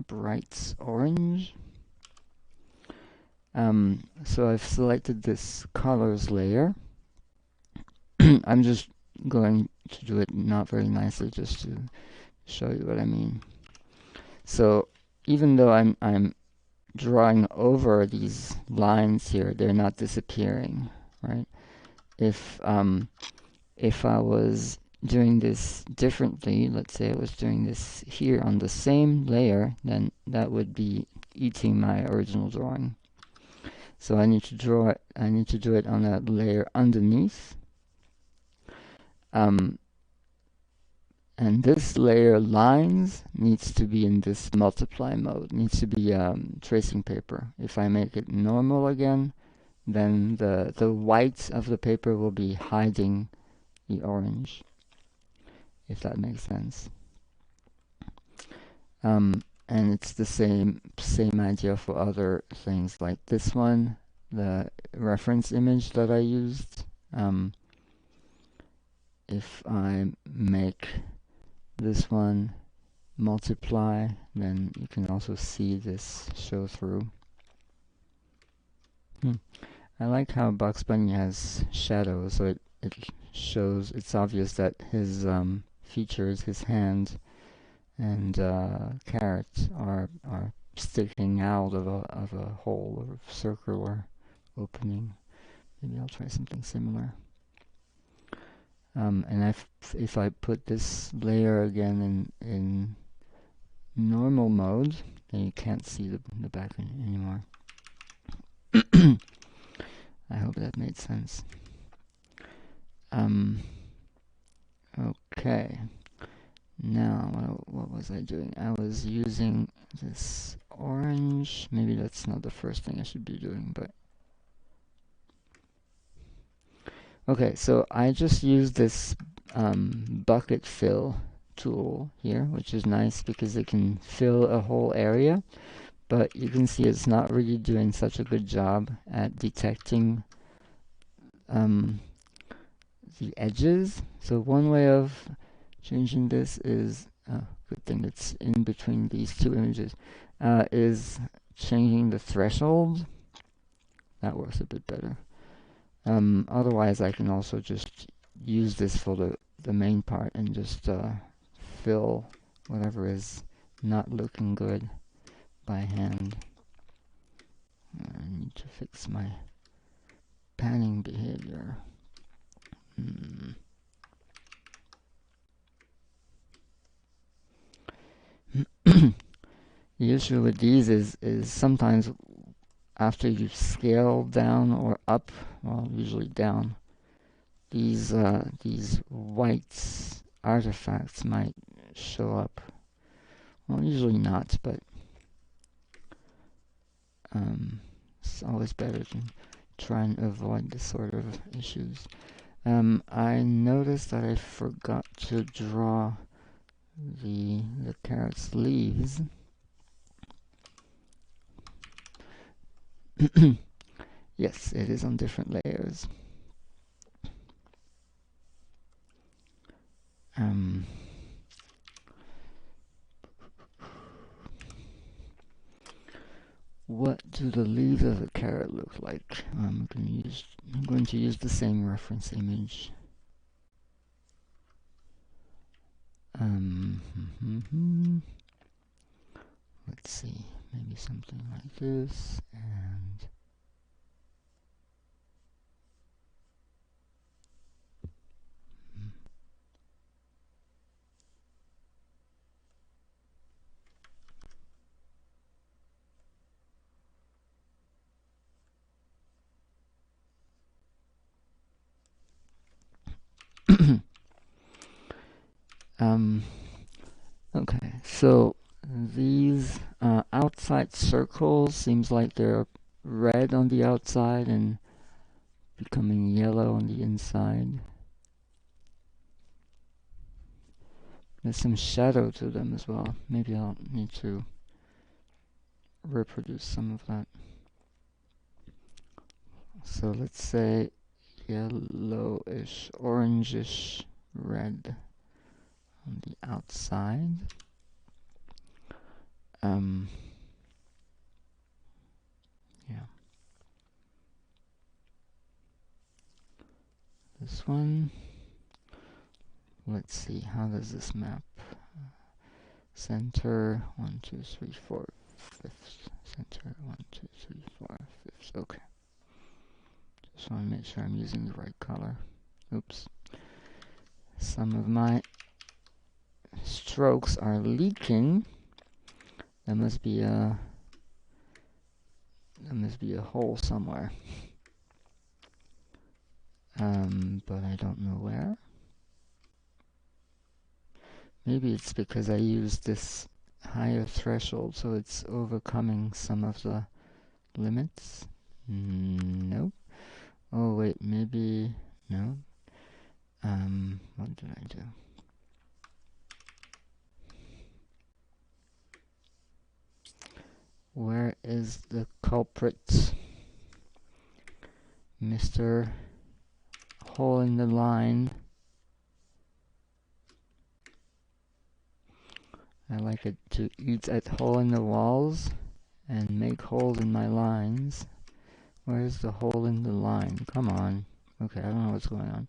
[SPEAKER 1] bright orange. So I've selected this colors layer. I'm just going to do it not very nicely, just to show you what I mean. So even though I'm drawing over these lines here, they're not disappearing, right? If I was doing this differently, let's say I was doing this here on the same layer, then that would be eating my original drawing. So I need to do it on a layer underneath. And this layer lines needs to be in this multiply mode, needs to be tracing paper. If I make it normal again, then the white of the paper will be hiding the orange, if that makes sense. And it's the same idea for other things, like this one, the reference image that I used. If I make this one multiply, then you can also see this show through. I like how Bugs Bunny has shadows, so it shows, it's obvious that his features, his hand and carrots are sticking out of a hole or circular opening. Maybe I'll try something similar. And if I put this layer again in normal mode, then you can't see the back anymore. I hope that made sense. Okay. Now, what was I doing? I was using this orange. Maybe that's not the first thing I should be doing, but... Okay, so I just used this bucket fill tool here, which is nice because it can fill a whole area, but you can see it's not really doing such a good job at detecting the edges. So one way of changing this is, good thing it's in between these two images, is changing the threshold. That works a bit better. Otherwise, I can also just use this for the main part and just fill whatever is not looking good by hand. I need to fix my panning behavior. The issue with these is sometimes after you scale down or up, well, usually down, these white artifacts might show up. Well, usually not, but it's always better to try and avoid this sort of issues. I noticed that I forgot to draw the carrot's leaves. Yes, it is on different layers. What do the leaves of a carrot look like? I'm going to use the same reference image. Let's see, maybe something like this, and okay, so these outside circles seems like they're red on the outside and becoming yellow on the inside. There's some shadow to them as well. Maybe I'll need to reproduce some of that. So let's say yellowish, orangish red on the outside. Yeah. This one. Let's see, how does this map? Center, 1, 2, 3, 4, 5th. Center, 1, 2, 3, 4, 5th. Okay. Just want to make sure I'm using the right color. Oops. Some of my strokes are leaking. There must be a hole somewhere. But I don't know where. Maybe it's because I used this higher threshold, so it's overcoming some of the limits. No. Oh wait, maybe no. What did I do? Where is the culprit? Mr. Hole in the line. I like it to eat at hole in the walls and make holes in my lines. Where's the hole in the line? Come on. Okay, I don't know what's going on.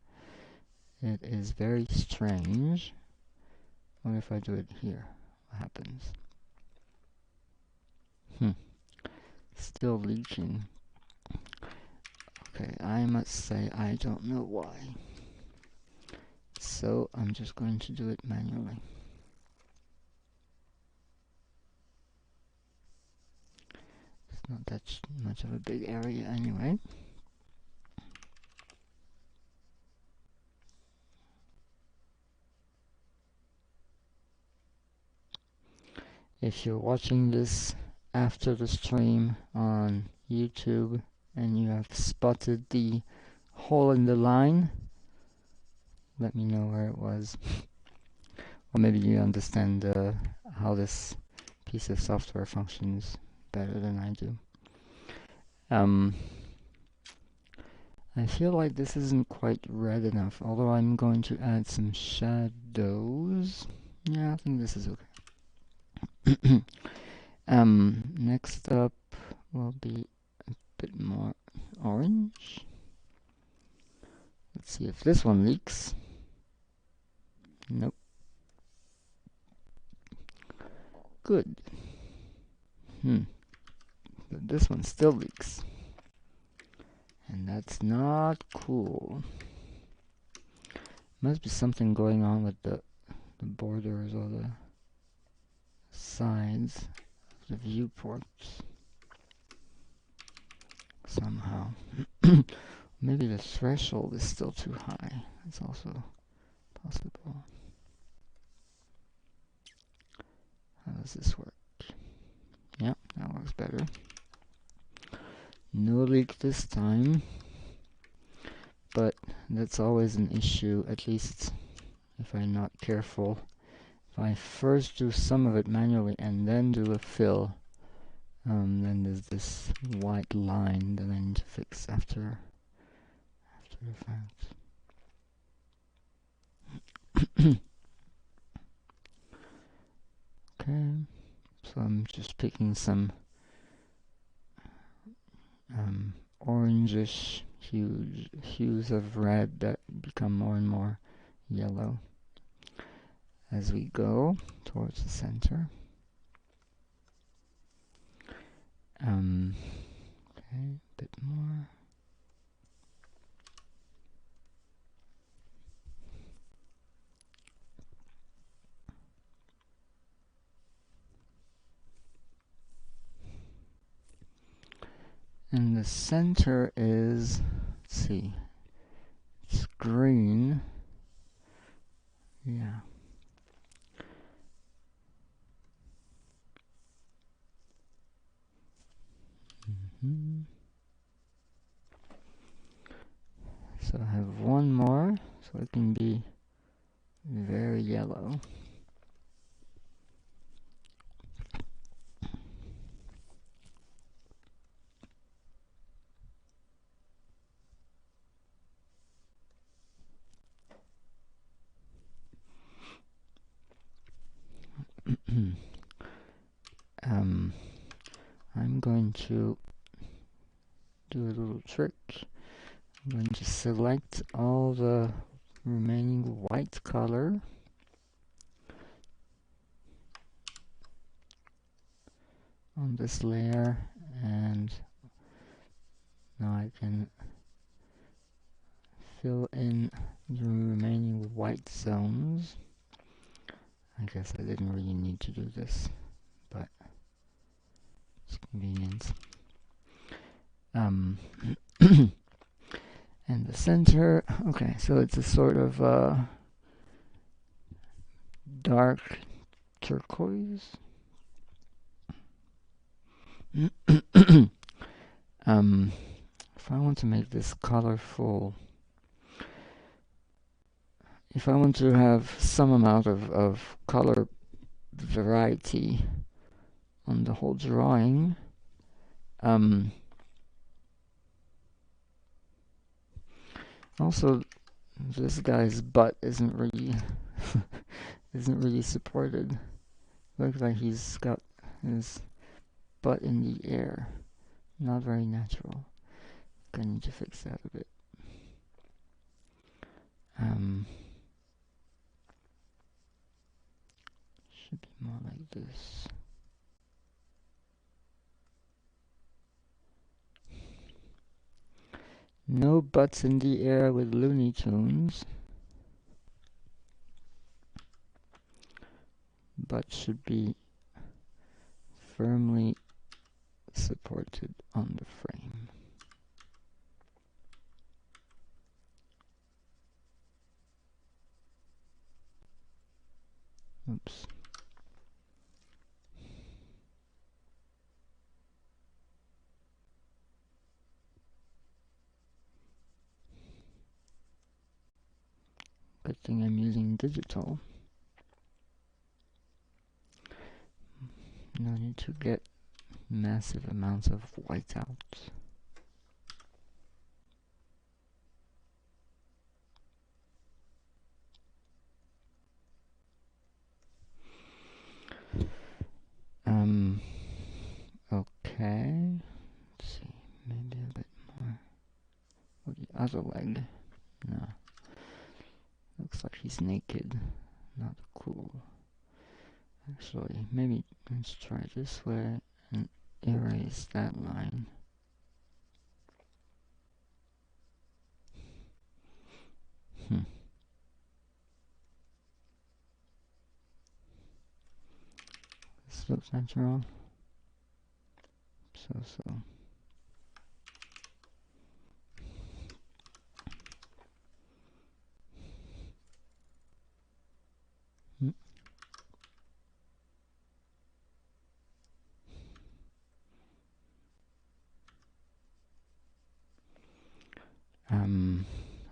[SPEAKER 1] It is very strange. What if I do it here? What happens? Still leaking. Okay, I must say I don't know why. So I'm just going to do it manually. It's not that much of a big area anyway. If you're watching this after the stream on YouTube and you have spotted the hole in the line, let me know where it was. Or maybe you understand how this piece of software functions better than I do. I feel like this isn't quite red enough, although I'm going to add some shadows. Yeah, I think this is okay. Next up will be a bit more orange. Let's see if this one leaks. Nope. Good. But this one still leaks. And that's not cool. Must be something going on with the borders or the sides of the viewports. Somehow. Maybe the threshold is still too high. That's also possible. How does this work? Yeah, that works better. No leak this time. but that's always an issue, at least if I'm not careful. If I first do some of it manually and then do a fill, then there's this white line that I need to fix after the fact. Okay, so I'm just picking some orangish hues of red that become more and more yellow as we go towards the center. Okay, a bit more. And the center is, let's see, it's green. Yeah. So I have one more, so it can be very yellow. I'm going to do a little trick. I'm going to select all the remaining white color on this layer, and now I can fill in the remaining white zones. I guess I didn't really need to do this, but it's convenient. And the center, okay, so it's a sort of dark turquoise. If I want to make this colorful, if I want to have some amount of color variety on the whole drawing, also this guy's butt isn't really isn't really supported. Looks like he's got his butt in the air. Not very natural. I need to fix that a bit. Should be more like this. No butts in the air with Looney Tunes. Butt should be firmly supported on the frame. Oops. Good thing I'm using digital. No need to get massive amounts of white out. Okay. Let's see, maybe a bit more. Oh, the other leg. No. Looks like he's naked. Not cool. Actually, maybe let's try this way and erase that line. This looks natural. So.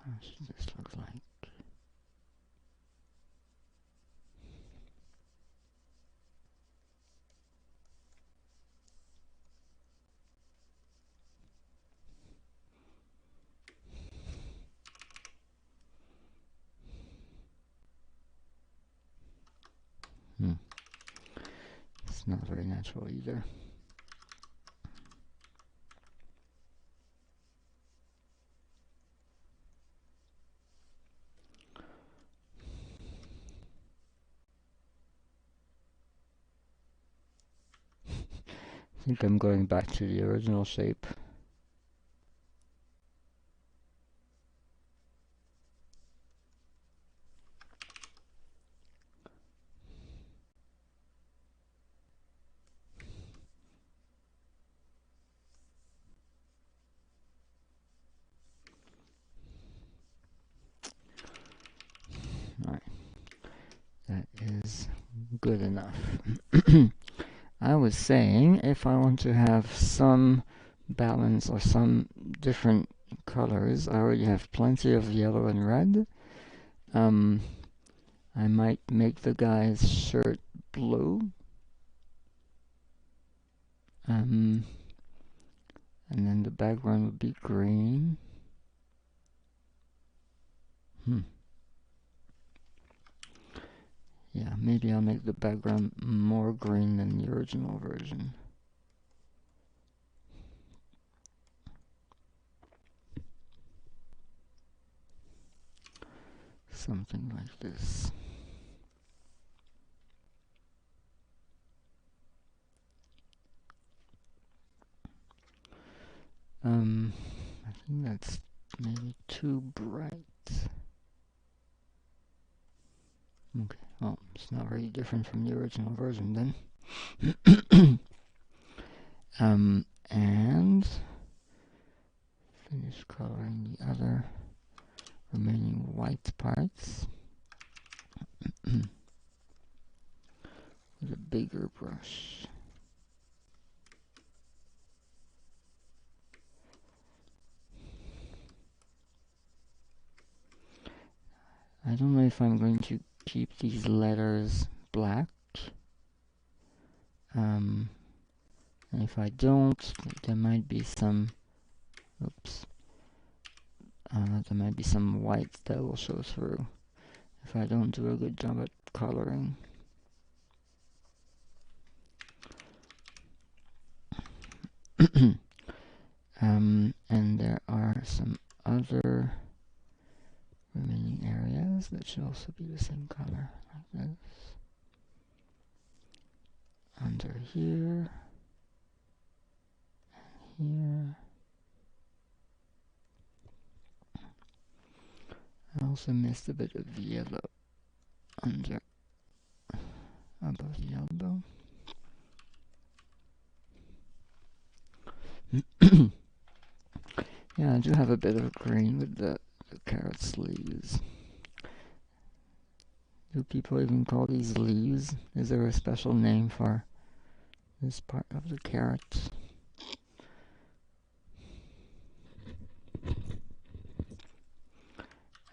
[SPEAKER 1] How should this look like? It's not very natural either. I think I'm going back to the original shape. Alright, that is good enough. I was saying if I want to have some balance or some different colors, I already have plenty of yellow and red. I might make the guy's shirt blue. And then the background would be green. Yeah, maybe I'll make the background more green than the original version. Something like this. I think that's maybe too bright. Okay, well, it's not very different from the original version then. And finish coloring the other remaining white parts with a bigger brush. I don't know if I'm going to keep these letters black. And if I don't, there might be some, there might be some white that will show through if I don't do a good job at coloring. And there are some other remaining areas that should also be the same color, like this. Under here, and here. I also missed a bit of yellow under, above the elbow. Yeah, I do have a bit of green with the carrot sleeves. Do people even call these leaves? Is there a special name for this part of the carrot?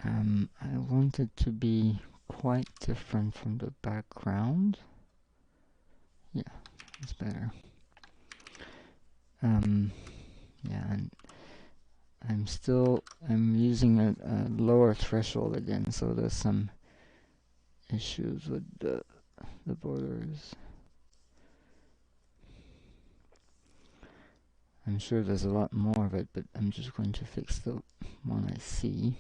[SPEAKER 1] I want it to be quite different from the background. Yeah, that's better. Yeah, and I'm using a lower threshold again, so there's some issues with the borders. I'm sure there's a lot more of it, but I'm just going to fix the one I see.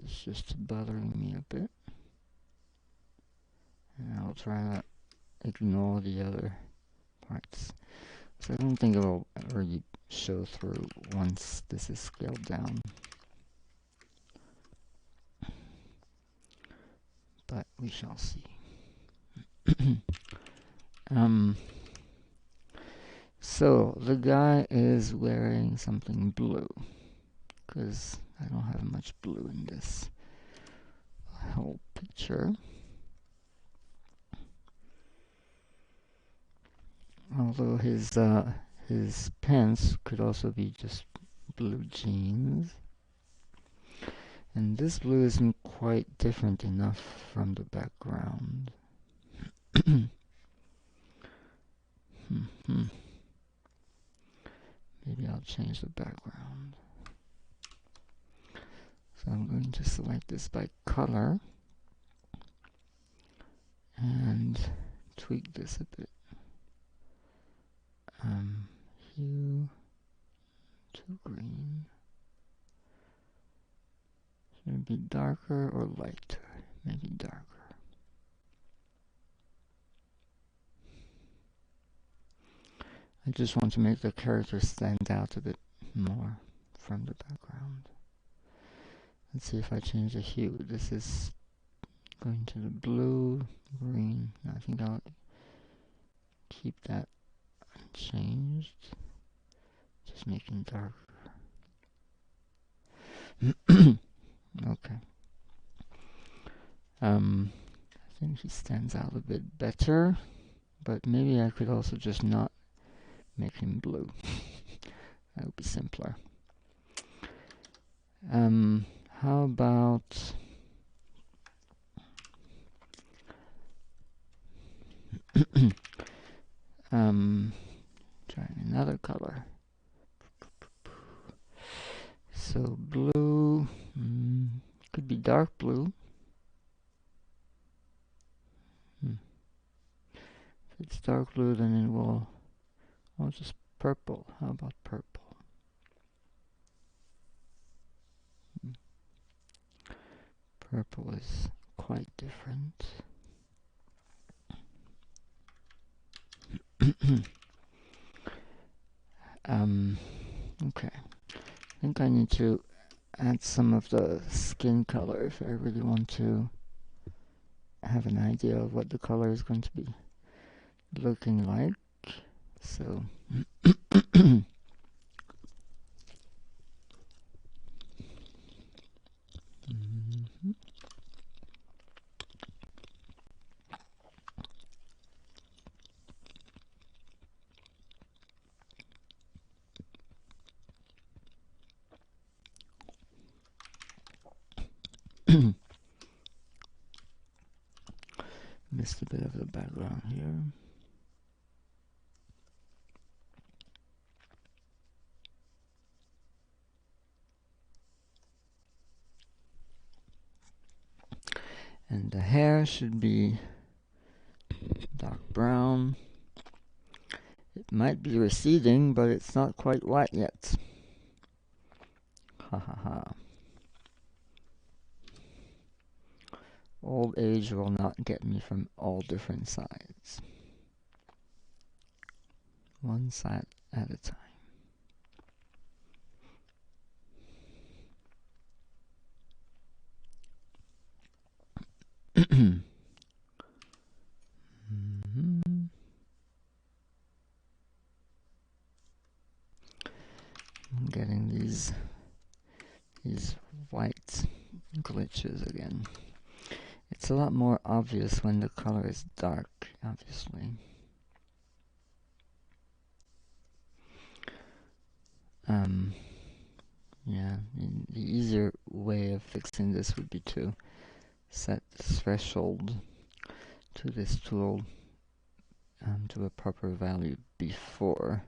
[SPEAKER 1] It's just bothering me a bit. And I'll try to ignore the other parts. So I don't think it will really show through once this is scaled down. But we shall see. So the guy is wearing something blue, because I don't have much blue in this whole picture. Although his pants could also be just blue jeans. And this blue isn't quite different enough from the background. Maybe I'll change the background. So I'm going to select this by color and tweak this a bit. Hue to green. Should it be darker or lighter? Maybe darker. I just want to make the character stand out a bit more from the background. Let's see if I change the hue. This is going to the blue, green. I think I'll keep that unchanged. Just making darker. Okay. I think he stands out a bit better, but maybe I could also just not make him blue. That would be simpler. How about trying another color. So blue, could be dark blue. If it's dark blue, then it will, oh, just purple. How about purple? Purple is quite different. Okay. I think I need to add some of the skin color if I really want to have an idea of what the color is going to be looking like. So missed a bit of the background here. And the hair should be dark brown. It might be receding, but it's not quite white yet. Ha ha ha. Old age will not get me from all different sides. One side at a time. I'm getting these white glitches again. It's a lot more obvious when the color is dark, obviously. Yeah, the easier way of fixing this would be to set the threshold to this tool to a proper value before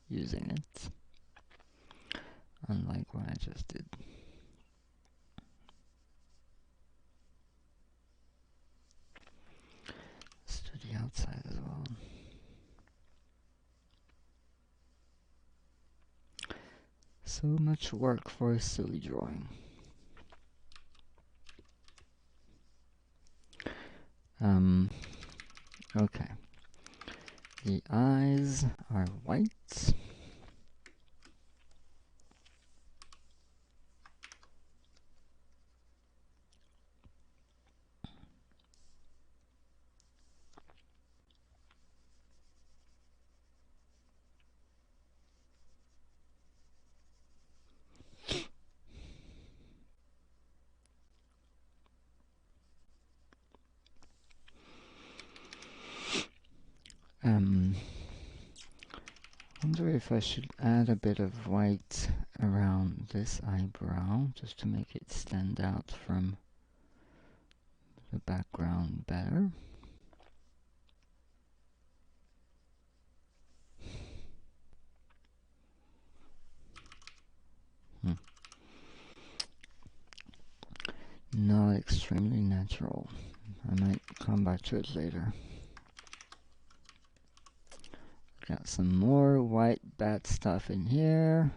[SPEAKER 1] using it, unlike what I just did. Let's do the outside as well. So much work for a silly drawing. Okay. The eyes are white. I wonder if I should add a bit of white around this eyebrow just to make it stand out from the background better. Not extremely natural. I might come back to it later. Got some more white bad stuff in here.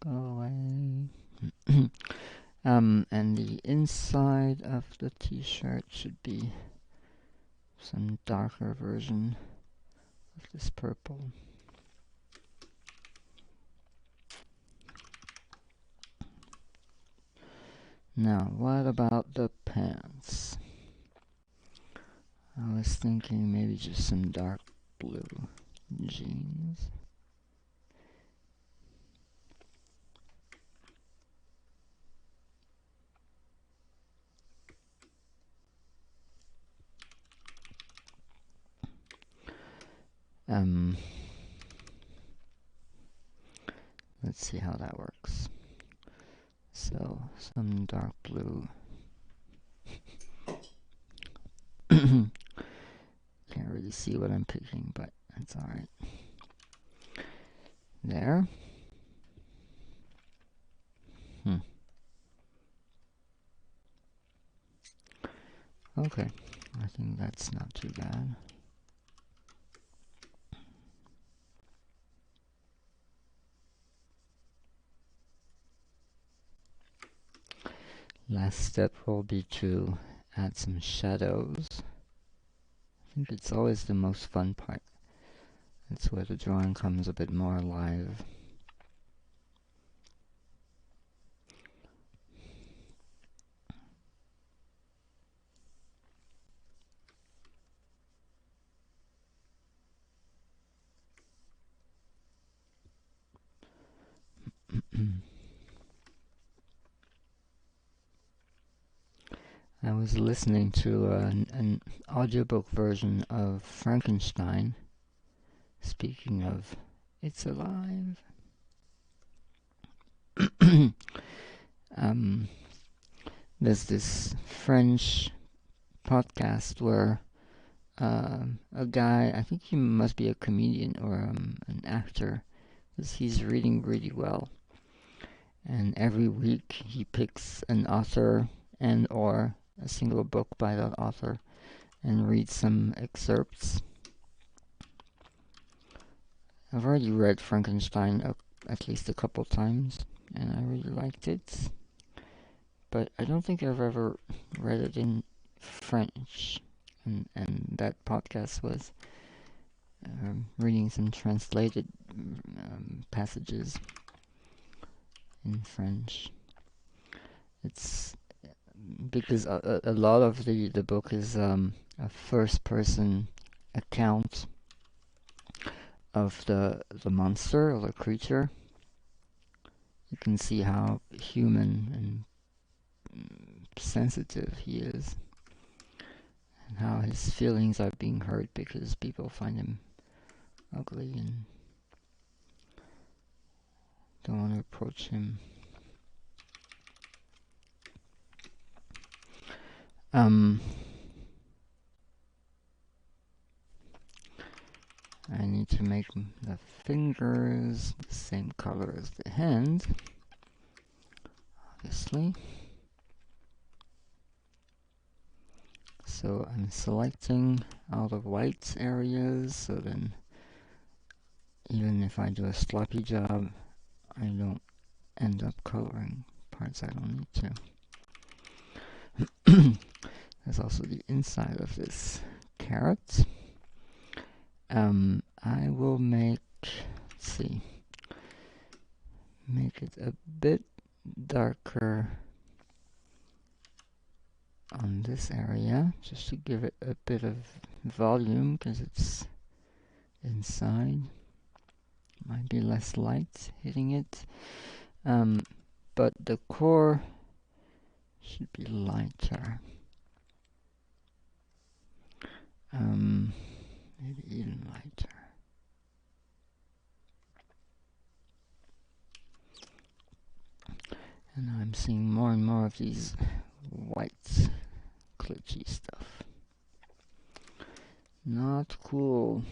[SPEAKER 1] Go away. And the inside of the t-shirt should be some darker version of this purple. Now, what about the pants? I was thinking maybe just some dark blue jeans. Let's see how that works. So, some dark blue. Can't really see what I'm picking, but that's alright. There. Okay, I think that's not too bad. Last step will be to add some shadows. I think it's always the most fun part. That's where the drawing comes a bit more alive. I was listening to an audiobook version of Frankenstein. Speaking of, it's alive. There's this French podcast where a guy, I think he must be a comedian or an actor, because he's reading really well. And every week he picks an author and or a single book by that author and reads some excerpts. I've already read Frankenstein at least a couple times, and I really liked it. But I don't think I've ever read it in French. And that podcast was reading some translated passages in French. It's because a lot of the book is a first-person account of the monster or the creature. You can see how human and sensitive he is, and how his feelings are being hurt because people find him ugly and don't want to approach him. I need to make the fingers the same color as the hand, obviously. So I'm selecting all the white areas, so then even if I do a sloppy job, I don't end up coloring parts I don't need to. There's also the inside of this carrot. I will make it a bit darker on this area, just to give it a bit of volume, because it's inside. Might be less light hitting it. But the core should be lighter. Maybe even lighter. I'm seeing more and more of these white glitchy stuff. Not cool.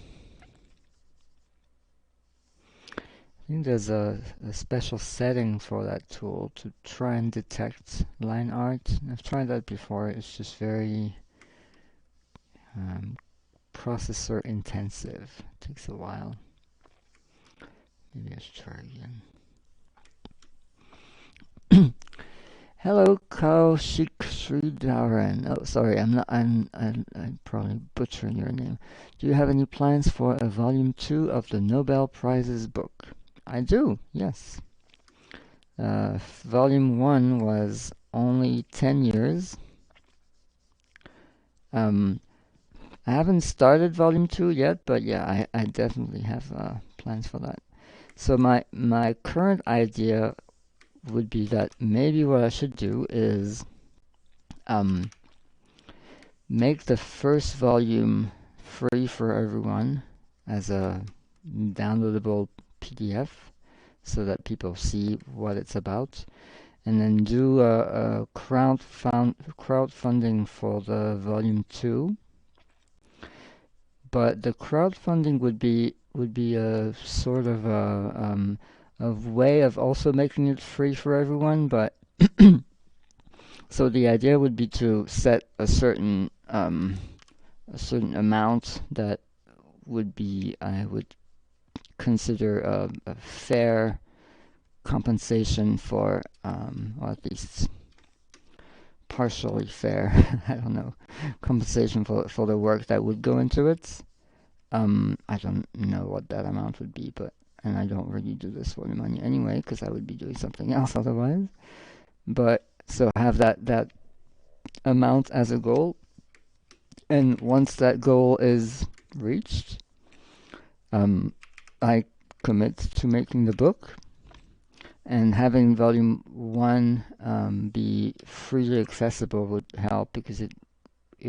[SPEAKER 1] I think there's a special setting for that tool to try and detect line art. I've tried that before. It's just very processor intensive. It takes a while. Maybe I should try again. Hello, Kaushik Sridharan. Oh, sorry, I'm probably butchering your name. Do you have any plans for a volume 2 of the Nobel Prizes book? I do, yes. Volume 1 was only 10 years. I haven't started volume 2 yet, but yeah, I definitely have plans for that. So my current idea would be that maybe what I should do is make the first volume free for everyone as a downloadable PDF so that people see what it's about, and then do a crowdfunding for the volume 2. But the crowdfunding would be a sort of a way of also making it free for everyone. But so the idea would be to set a certain amount that would be, I would consider a fair compensation for, or at least partially fair, I don't know, compensation for the work that would go into it. I don't know what that amount would be, and I don't really do this for the money anyway, because I would be doing something else otherwise. But so have that amount as a goal, and once that goal is reached, I commit to making the book, and having volume 1 be freely accessible would help, because it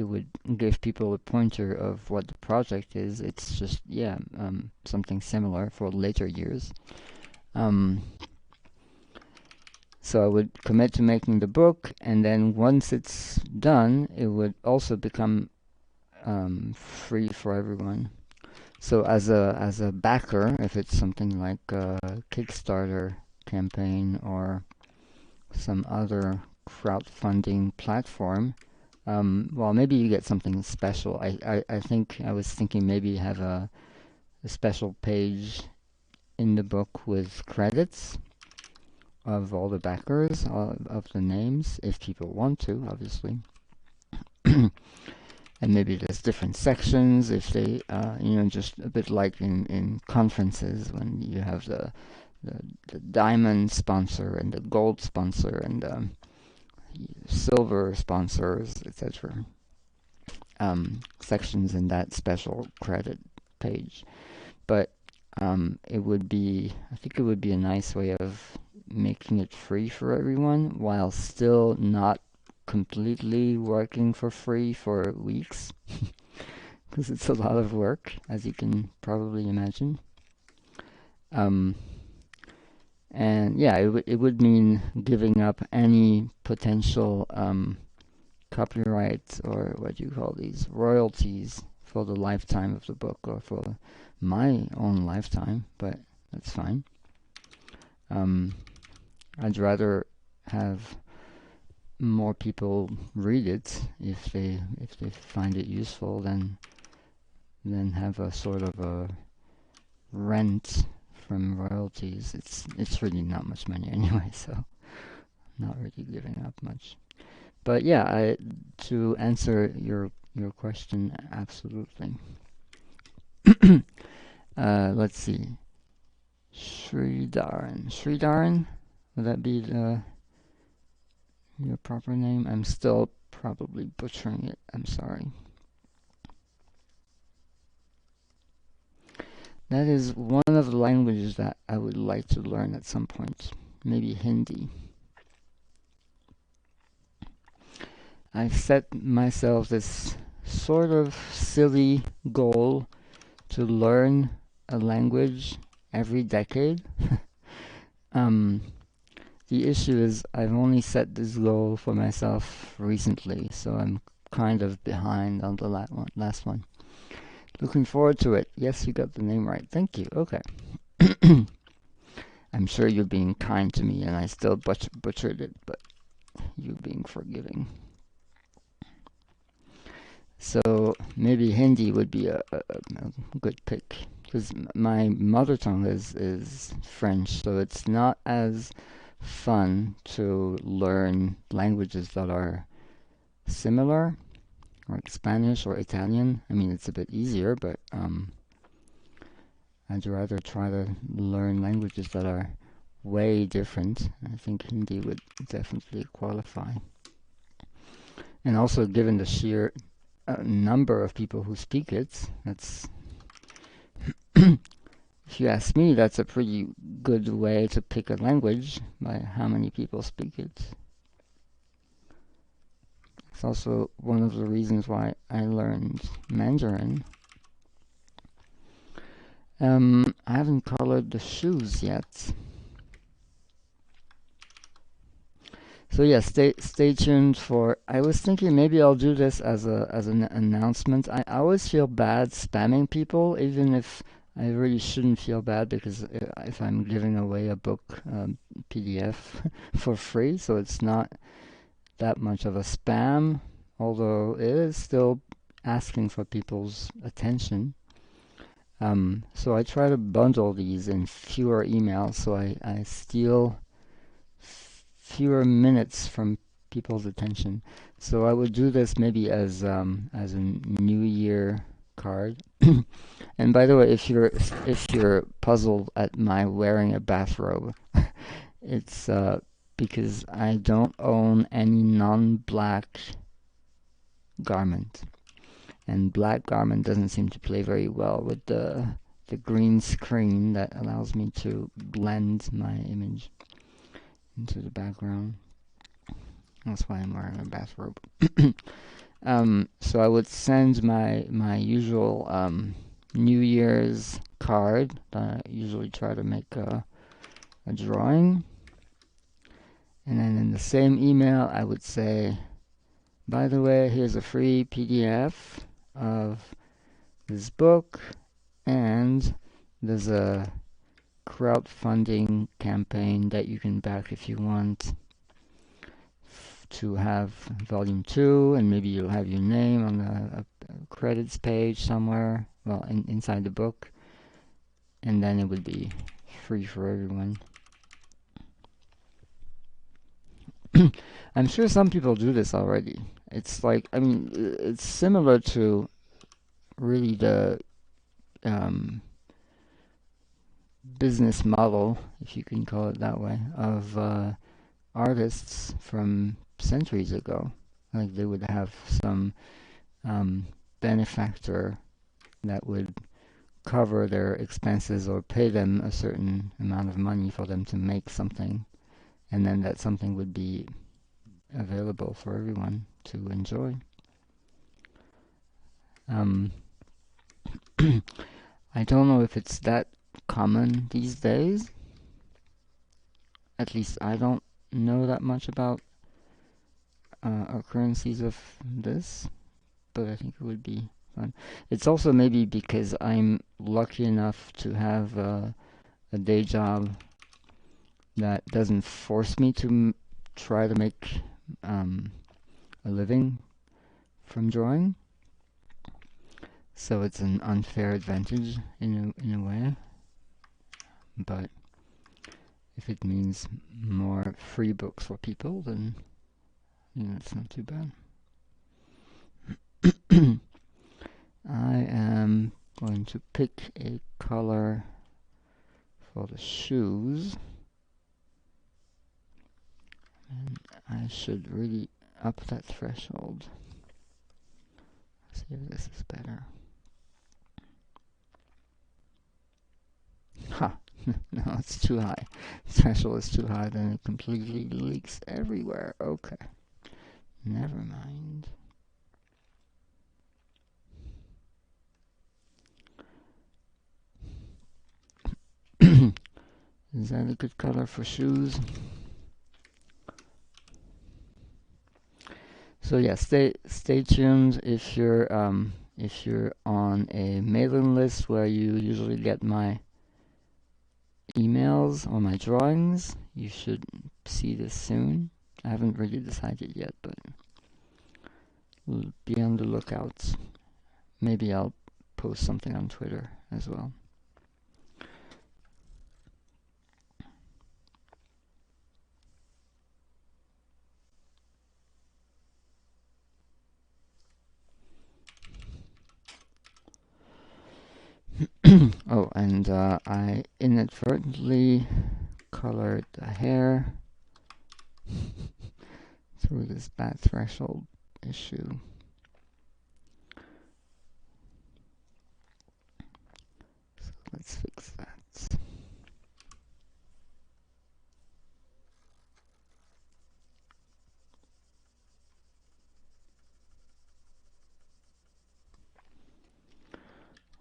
[SPEAKER 1] would give people a pointer of what the project is. It's just, something similar for later years. So I would commit to making the book, and then once it's done, it would also become free for everyone. So as a backer, if it's something like a Kickstarter campaign or some other crowdfunding platform, well, maybe you get something special. I think I was thinking maybe have a special page in the book with credits of all the backers, of the names, if people want to, obviously. And maybe there's different sections if they, just a bit like in conferences when you have the diamond sponsor and the gold sponsor and silver sponsors, etc. Sections in that special credit page. But I think it would be a nice way of making it free for everyone while still not completely working for free for weeks, because it's a lot of work, as you can probably imagine. And yeah, it would mean giving up any potential copyright, or what do you call these, royalties, for the lifetime of the book, or for my own lifetime, but that's fine. I'd rather have more people read it if they find it useful than have a sort of a rent from royalties. It's really not much money anyway, so not really giving up much. But yeah, to answer your question, absolutely. Let's see. Sridharan, would that be your proper name? I'm still probably butchering it. I'm sorry. That is one of the languages that I would like to learn at some point. Maybe Hindi. I've set myself this sort of silly goal to learn a language every decade. the issue is I've only set this goal for myself recently, so I'm kind of behind on the last one. Looking forward to it. Yes, you got the name right. Thank you. Okay. I'm sure you're being kind to me, and I still butchered it, but you're being forgiving. So maybe Hindi would be a good pick, because my mother tongue is French, so it's not as fun to learn languages that are similar, like Spanish or Italian. I mean, it's a bit easier, but I'd rather try to learn languages that are way different. I think Hindi would definitely qualify. And also, given the sheer number of people who speak it, that's if you ask me, that's a pretty good way to pick a language by how many people speak it. It's also one of the reasons why I learned Mandarin. I haven't colored the shoes yet. So yeah, stay tuned for. I was thinking maybe I'll do this as an announcement. I always feel bad spamming people, even if I really shouldn't feel bad, because if I'm giving away a book PDF for free, so it's not that much of a spam, although it is still asking for people's attention. So I try to bundle these in fewer emails, so I steal fewer minutes from people's attention. So I would do this maybe as a New Year card. And by the way, if you're puzzled at my wearing a bathrobe, it's because I don't own any non-black garment, and black garment doesn't seem to play very well with the green screen that allows me to blend my image into the background. That's why I'm wearing a bathrobe. So I would send my usual New Year's card. I usually try to make a drawing. And then in the same email, I would say, by the way, here's a free PDF of this book, and there's a crowdfunding campaign that you can back if you want to have volume 2, and maybe you'll have your name on the credits page somewhere, well, inside the book, and then it would be free for everyone. I'm sure some people do this already. It's like, I mean, it's similar to really the business model, if you can call it that way, of artists from centuries ago. Like they would have some benefactor that would cover their expenses or pay them a certain amount of money for them to make something, and then that something would be available for everyone to enjoy. I don't know if it's that common these days. At least I don't know that much about occurrences of this, but I think it would be fun. It's also maybe because I'm lucky enough to have a day job that doesn't force me to try to make a living from drawing. So it's an unfair advantage in a way, but if it means more free books for people, then it's not too bad. I am going to pick a color for the shoes, and I should really up that threshold. See if this is better. Ha! No, it's too high. Threshold is too high, then it completely leaks everywhere. Okay. Never mind. Is that a good color for shoes? So yeah, stay tuned if you're on a mailing list where you usually get my emails or my drawings. You should see this soon. I haven't really decided yet, but be on the lookout. Maybe I'll post something on Twitter as well. Oh, and I inadvertently colored the hair through this bad threshold issue. So let's fix that.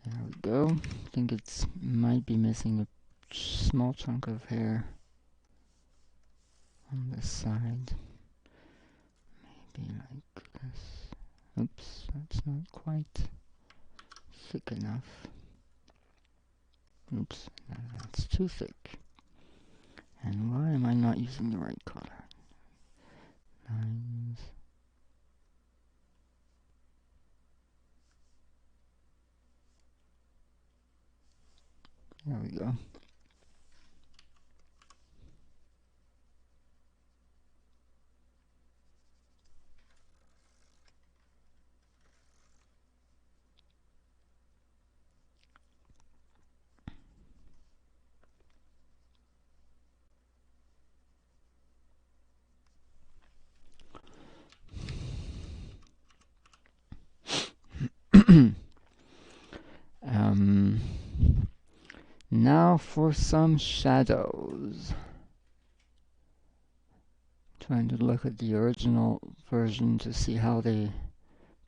[SPEAKER 1] There we go. I think it might be missing a small chunk of hair on this side. Maybe like this. Oops, that's not quite thick enough. Oops, that's too thick. And why am I not using the right color? Lines. There we go. Now for some shadows. Trying to look at the original version to see how they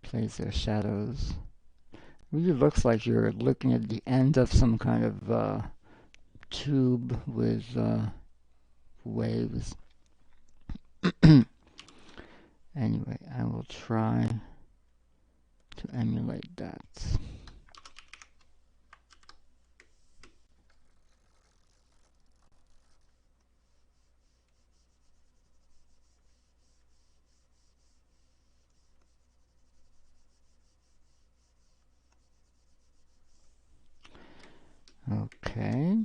[SPEAKER 1] place their shadows. Really looks like you're looking at the end of some kind of tube with waves. Anyway, I will try to emulate that. Okay.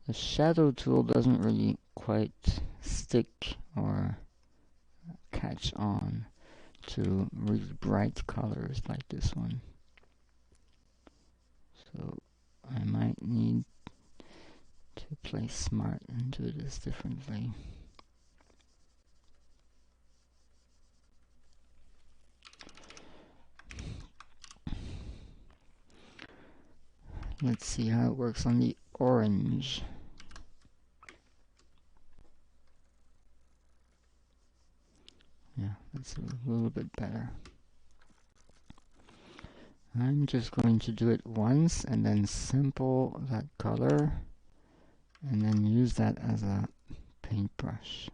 [SPEAKER 1] The shadow tool doesn't really quite stick or catch on to really bright colors like this one. So I might need to play smart and do this differently. Let's see how it works on the orange. Yeah, that's a little bit better. I'm just going to do it once and then sample that color and then use that as a paintbrush,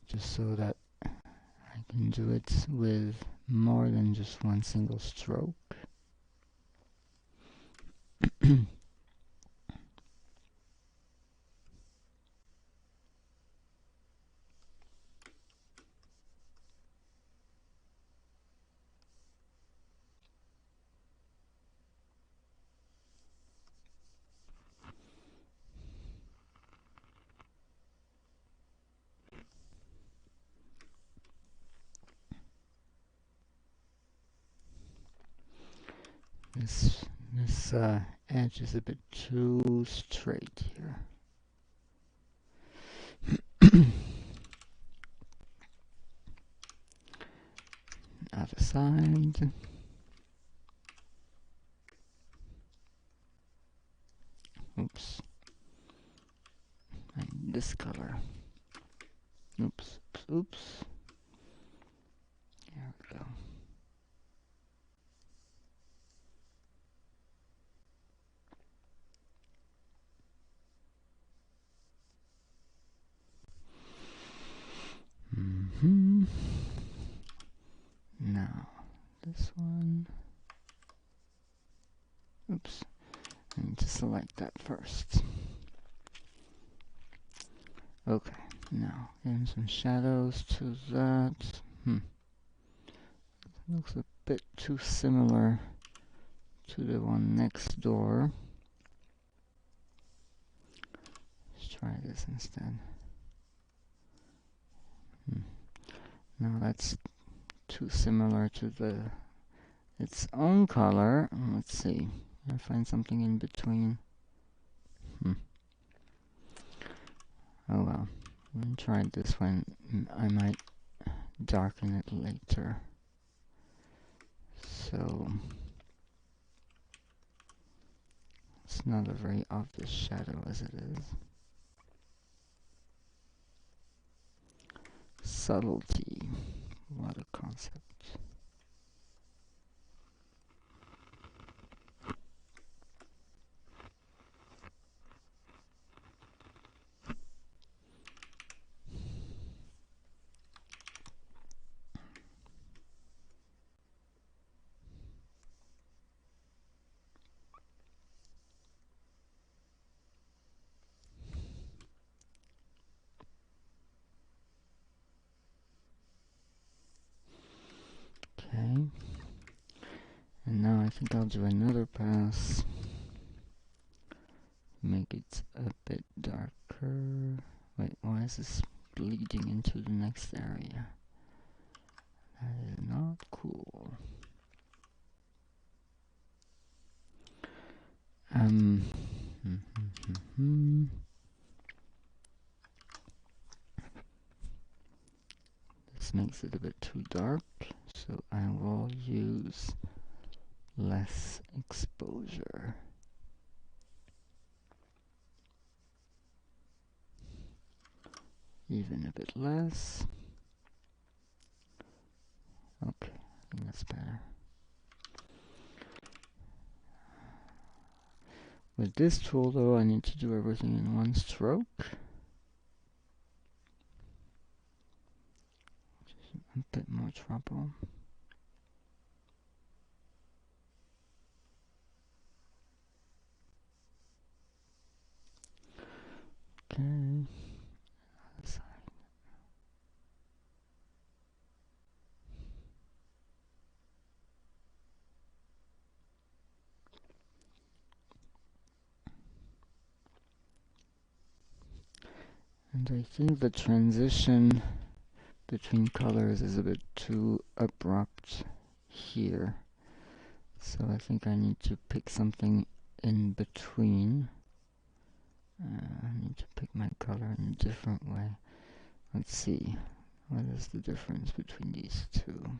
[SPEAKER 1] just so that I can do it with more than just one single stroke. This edge is a bit too straight here. Other side. Oops. I need this color. Oops, oops, oops. There we go. this one. Oops, I need to select that first. Okay, now add some shadows to that. Looks a bit too similar to the one next door. Let's try this instead. Now that's too similar to its own color. Let's see. I'll find something in between. Oh well. I'm gonna try this one. I might darken it later. So it's not a very obvious shadow as it is. Subtlety. What a concept. Okay. And now I think I'll do another pass. Make it a bit darker. Wait, why is this bleeding into the next area? That is not cool. This makes it a bit too dark, so I will use less exposure. Even a bit less. Okay, I think that's better. With this tool though, I need to do everything in one stroke, which is a bit more trouble. Okay, other side. And I think the transition between colors is a bit too abrupt here. So I think I need to pick something in between. I need to pick my color in a different way. Let's see. What is the difference between these two?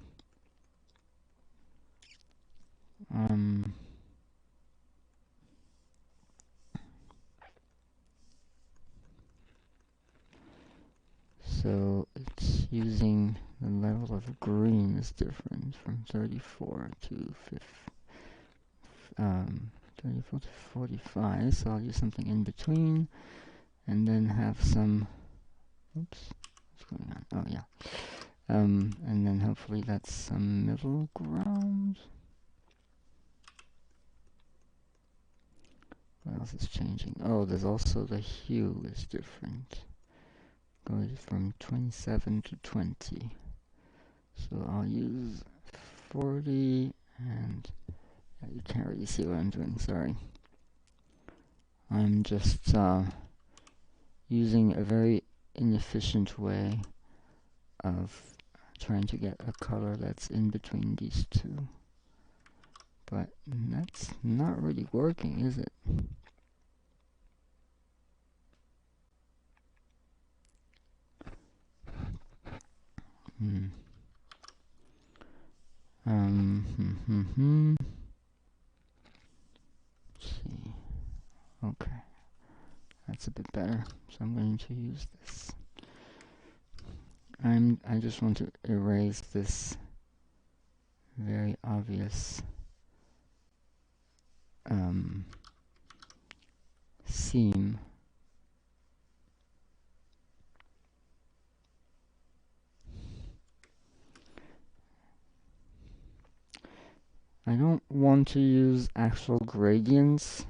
[SPEAKER 1] So it's using the level of green is different from 34 to 34 to 45. So I'll use something in between, and then have some. Oops, what's going on? Oh yeah. And then hopefully that's some middle ground. What else is changing? Oh, there's also the hue is different. Goes from 27 to 20. So I'll use 40, and you can't really see what I'm doing, sorry. I'm just using a very inefficient way of trying to get a color that's in between these two. But that's not really working, is it? Let's see. Okay, that's a bit better. So I'm going to use this. I just want to erase this very obvious seam. I don't want to use actual gradients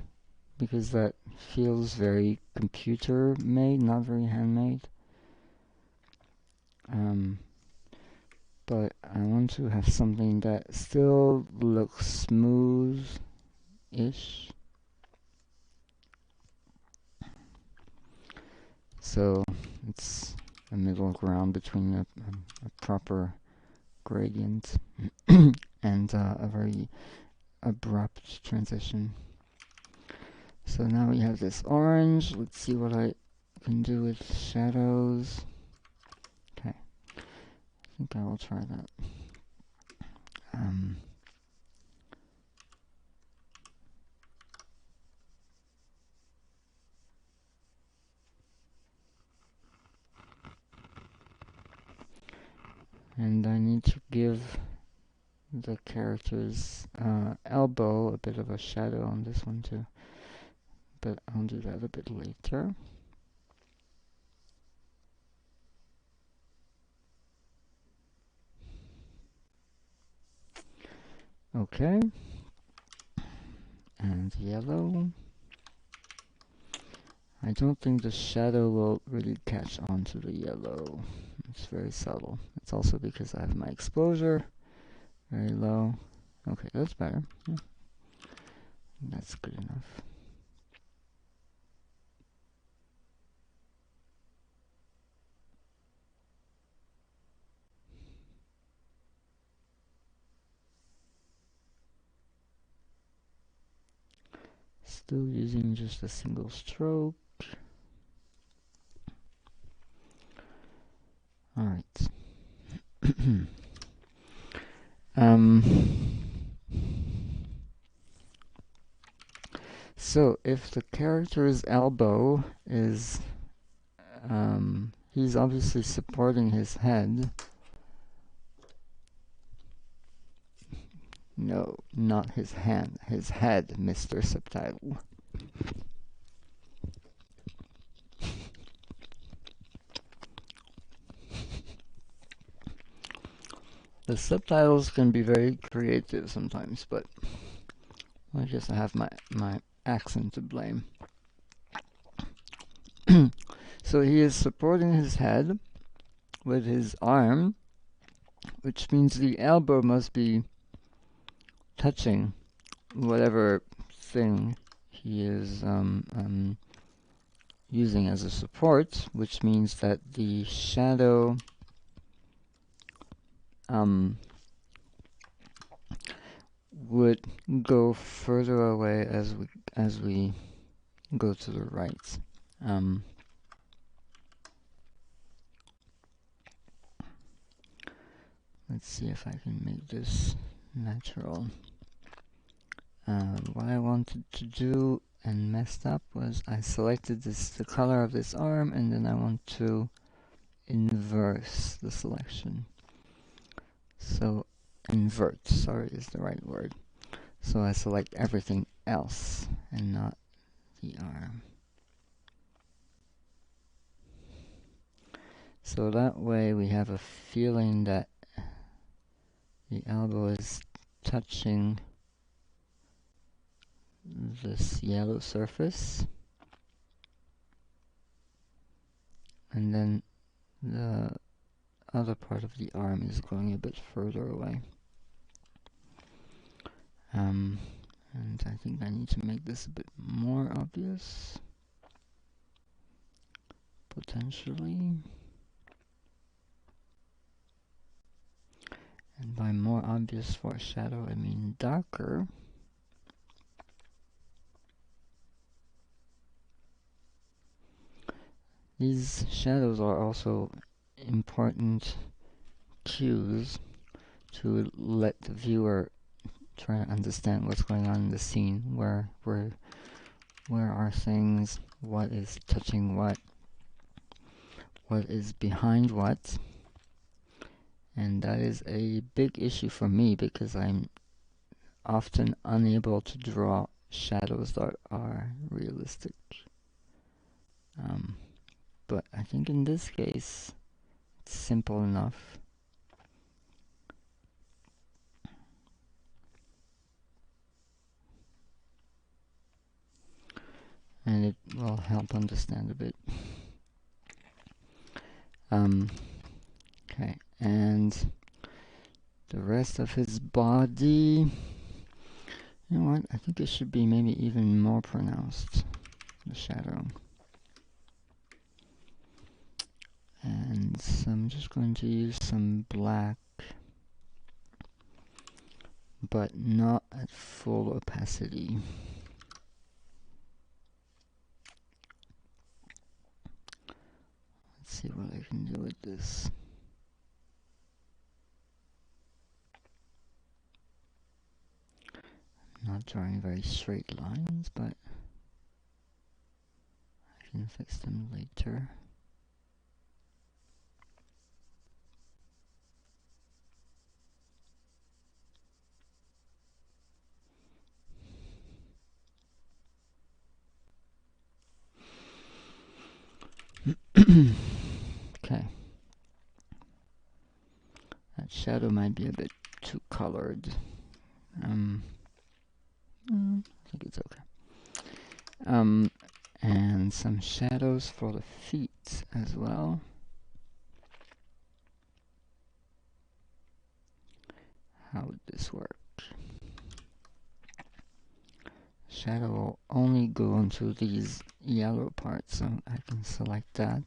[SPEAKER 1] because that feels very computer made, not very handmade. But I want to have something that still looks smooth-ish. So it's a middle ground between a proper gradient and a very abrupt transition. So now we have this orange. Let's see what I can do with shadows. Okay, I think I will try that. And I need to give the character's elbow a bit of a shadow on this one too. But I'll do that a bit later. Okay. And yellow. I don't think the shadow will really catch on to the yellow. It's very subtle. It's also because I have my exposure very low. Okay, that's better. Yeah. That's good enough. Still using just a single stroke. Alright. So if the character's elbow is, he's obviously supporting his head. No, not his hand, his head, Mr. Subtitle. The subtitles can be very creative sometimes, but I guess I have my accent to blame. So he is supporting his head with his arm, which means the elbow must be touching whatever thing he is using as a support, which means that the shadow would go further away as we go to the right. Let's see if I can make this natural. What I wanted to do and messed up was I selected the color of this arm, and then I want to inverse the selection. So invert, sorry, is the right word. So I select everything else and not the arm. So that way we have a feeling that the elbow is touching this yellow surface, and then the other part of the arm is going a bit further away. And I think I need to make this a bit more obvious, potentially. And by more obvious for shadow, I mean darker. These shadows are also important cues to let the viewer try to understand what's going on in the scene. Where are things? What is touching what? What is behind what? And that is a big issue for me because I'm often unable to draw shadows that are realistic. But I think in this case, it's simple enough. and it will help understand a bit. Okay, and the rest of his body, you know what, I think it should be maybe even more pronounced, the shadow. And so I'm just going to use some black, but not at full opacity. Let's see what I can do with this. Not drawing very straight lines, but I can fix them later. Okay. That shadow might be a bit too colored. I think it's okay. And some shadows for the feet as well. How would this work? Shadow will only go onto these yellow parts, so I can select that.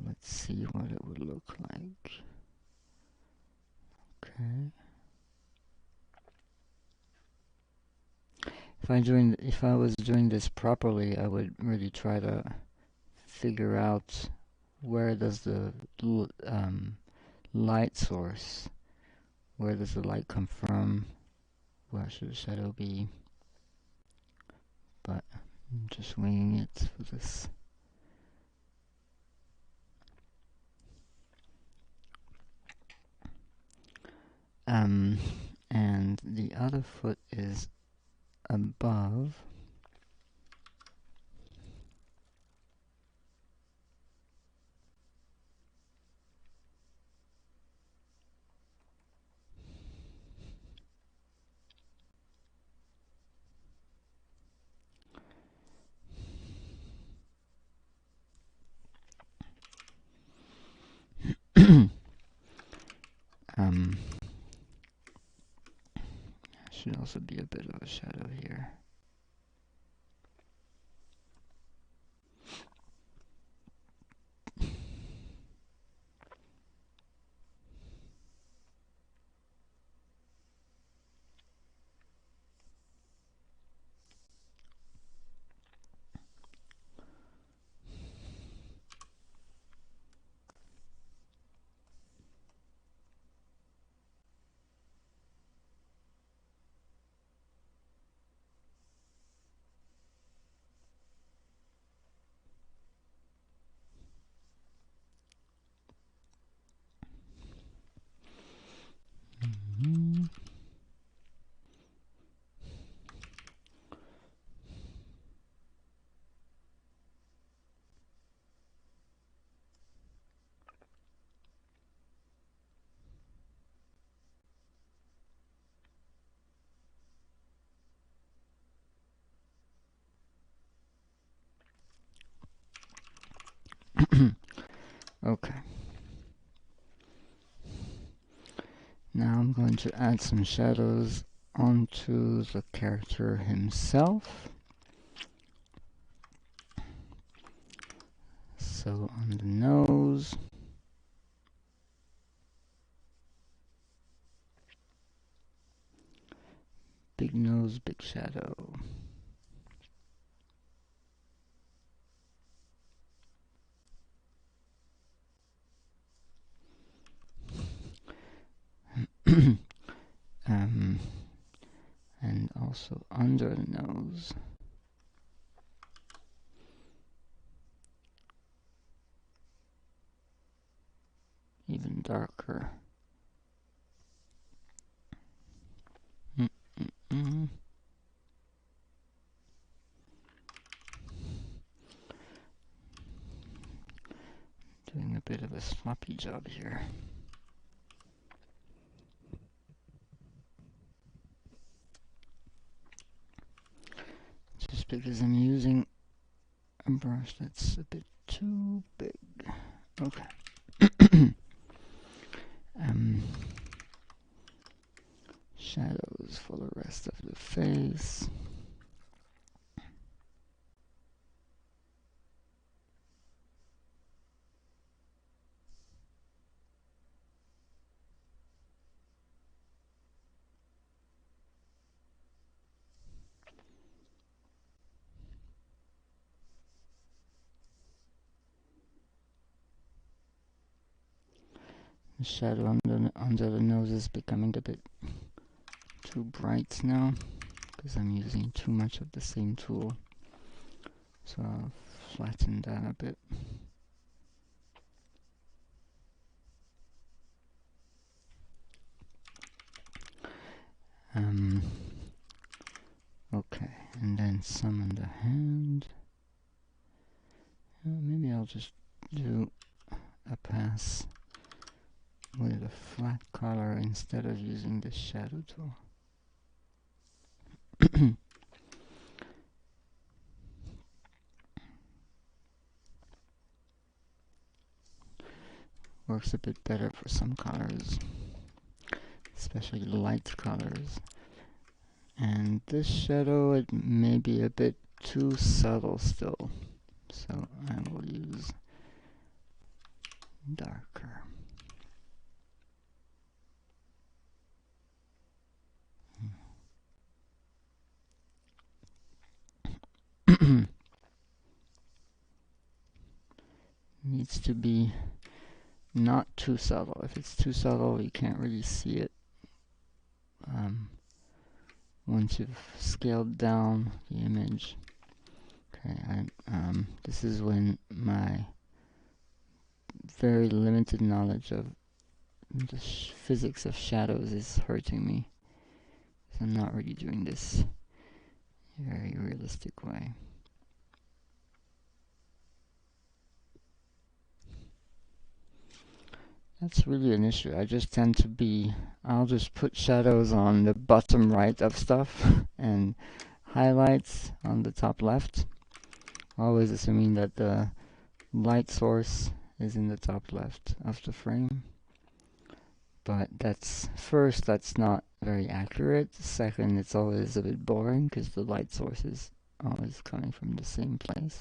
[SPEAKER 1] Let's see what it would look like. Okay. If I was doing this properly, I would really try to figure out where does the light source, where does the light come from, where should the shadow be, but I'm just winging it for this. And the other foot is above. Should also be a bit of a shadow here. Okay. Now I'm going to add some shadows onto the character himself. So on the nose, big nose, big shadow. And also under the nose. Even darker. Doing a bit of a sloppy job here. because I'm using a brush that's a bit too big. Okay. Shadows for the rest of the face. The shadow under the nose is becoming a bit too bright now because I'm using too much of the same tool. So I'll flatten that a bit. Okay, and then some on the hand. Maybe I'll just do a pass with a flat color instead of using the shadow tool. Works a bit better for some colors, especially light colors. And this shadow, it may be a bit too subtle still, so I will use darker. Needs to be not too subtle. If it's too subtle, you can't really see it. Once you've scaled down the image. Okay, this is when my very limited knowledge of the physics of shadows is hurting me. So I'm not really doing this in a very realistic way. That's really an issue. I just tend to be, I'll just put shadows on the bottom right of stuff and highlights on the top left, always assuming that the light source is in the top left of the frame. But that's not very accurate. Second, it's always a bit boring because the light source is always coming from the same place.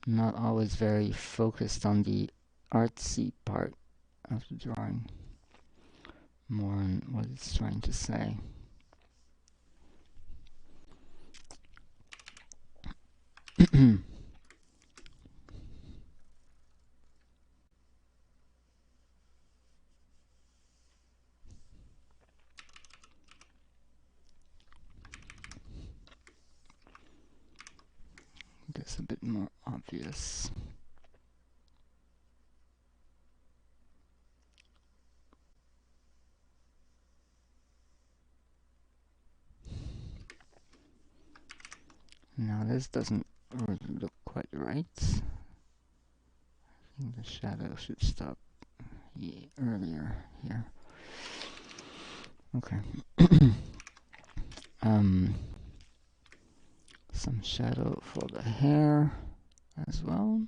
[SPEAKER 1] Not always very focused on the artsy part of the drawing, more on what it's trying to say. That's a bit more obvious. Now this doesn't really look quite right. I think the shadow should stop earlier here. Okay. Some shadow for the hair as well,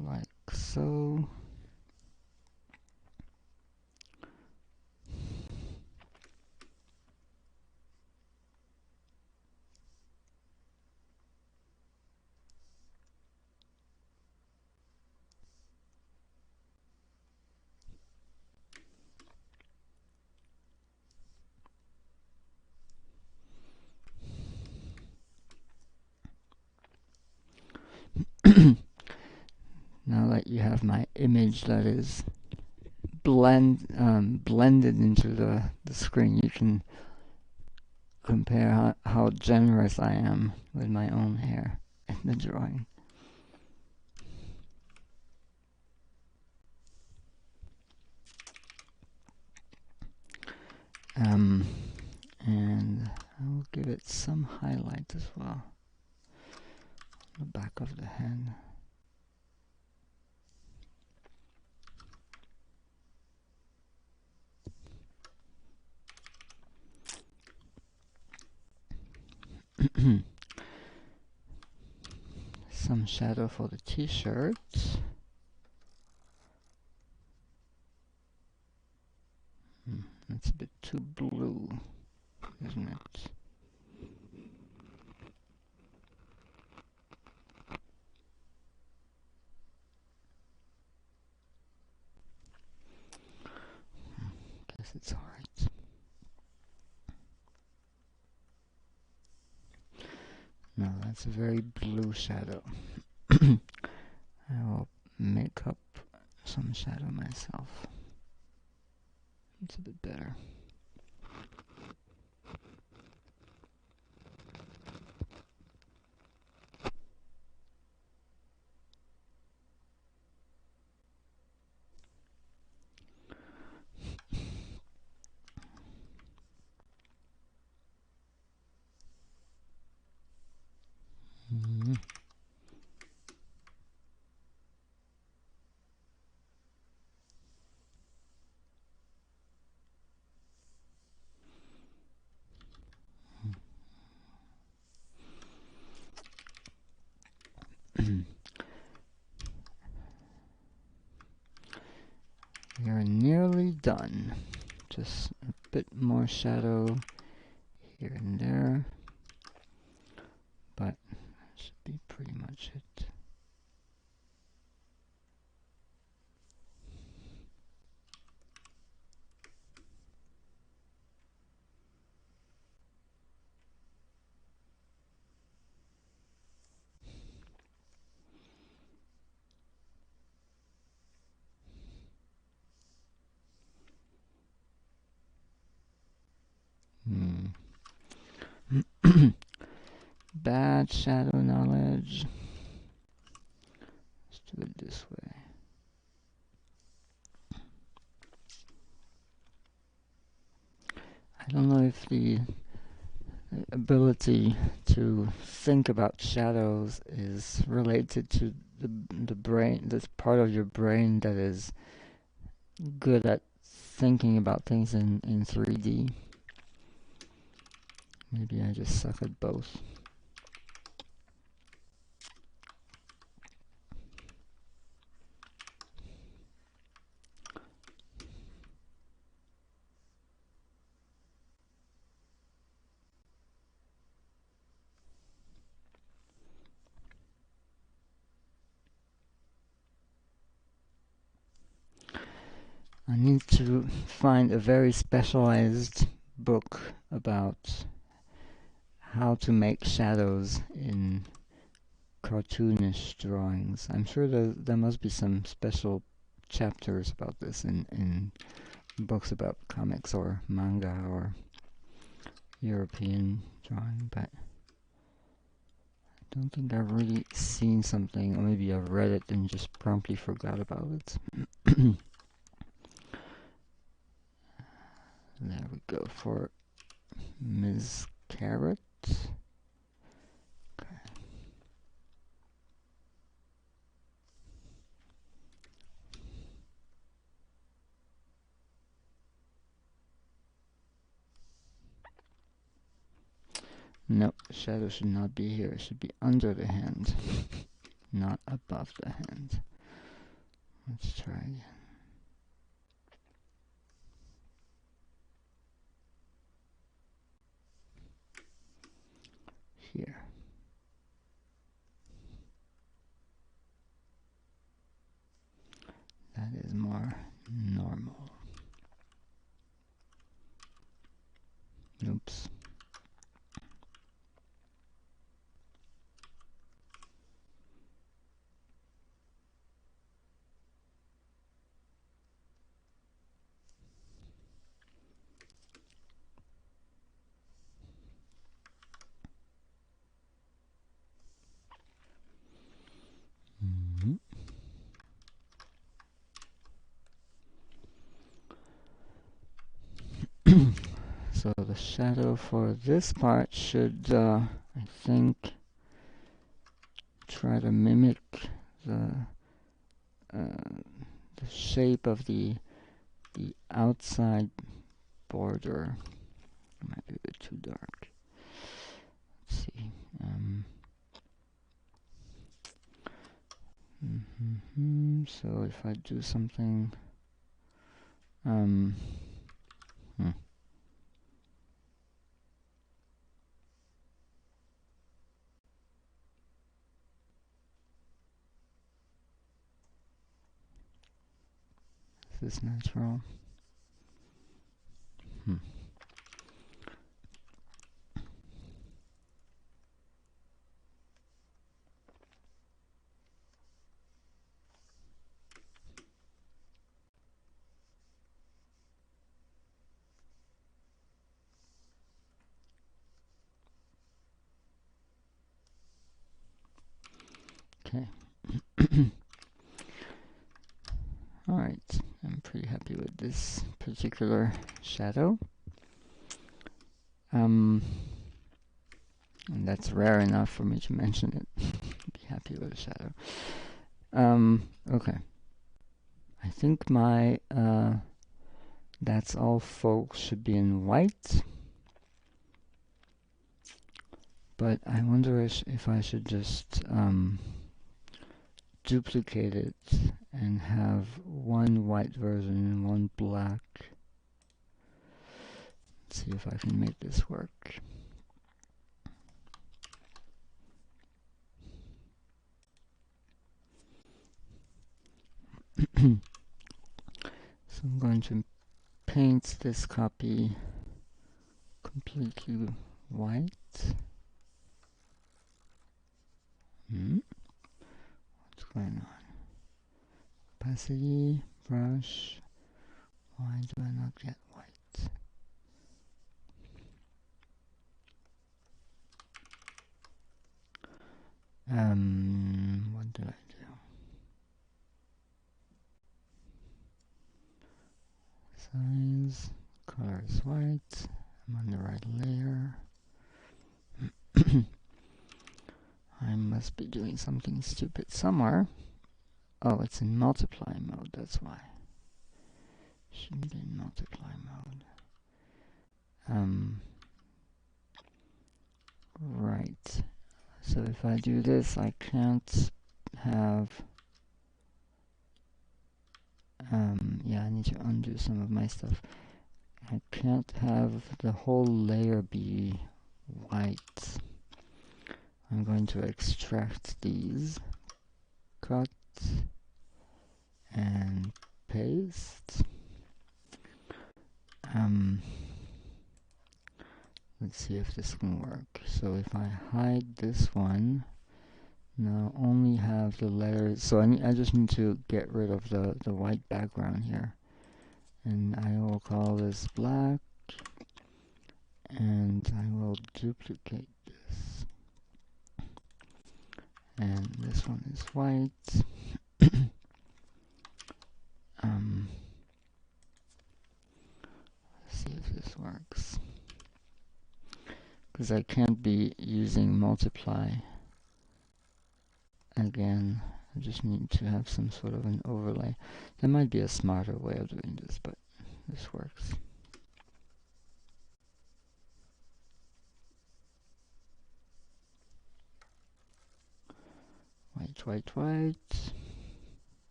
[SPEAKER 1] like so. Now that you have my image that is blended into the screen, you can compare how generous I am with my own hair in the drawing. And I'll give it some highlight as well on the back of the head. Some shadow for the t-shirt. That's a bit too blue, isn't it? Guess it's alright. No, that's a very blue shadow. I will make up some shadow myself. It's a bit better. We are nearly done. Just a bit more shadow here and there, but that should be pretty much it. Bad shadow knowledge. Let's do it this way. I don't know if the ability to think about shadows is related to the brain, this part of your brain that is good at thinking about things in 3D. Maybe I just suck at both. I need to find a very specialized book about how to make shadows in cartoonish drawings. I'm sure there must be some special chapters about this in books about comics or manga or European drawing, but I don't think I've really seen something, or maybe I've read it and just promptly forgot about it. There we go for Ms. Carrot. Okay. No, shadow should not be here. It should be under the hand, not above the hand. Let's try again. Here. That is more normal. Oops. So the shadow for this part should, I think, try to mimic the shape of the outside border. It might be a bit too dark. Let's see. So if I do something, this is natural. Okay. Alright, I'm pretty happy with this particular shadow. And that's rare enough for me to mention it. Be happy with a shadow. Okay. I think my that's all folks should be in white. But I wonder if I should just duplicate it and have one white version and one black. Let's see if I can make this work. So I'm going to paint this copy completely white. What's going on? Opacity, brush. Why do I not get white? What did I do? Size, color is white. I'm on the right layer. I must be doing something stupid somewhere. Oh, it's in multiply mode, that's why. Shouldn't be in multiply mode. Right. So if I do this, I can't have... yeah, I need to undo some of my stuff. I can't have the whole layer be white. I'm going to extract these, cut, and paste. Let's see if this can work. So if I hide this one, now only have the letters. So I just need to get rid of the white background here. And I will call this black, and I will duplicate this. And this one is white. Let's see if this works. Because I can't be using multiply again. I just need to have some sort of an overlay. There might be a smarter way of doing this, but this works. White, white, white.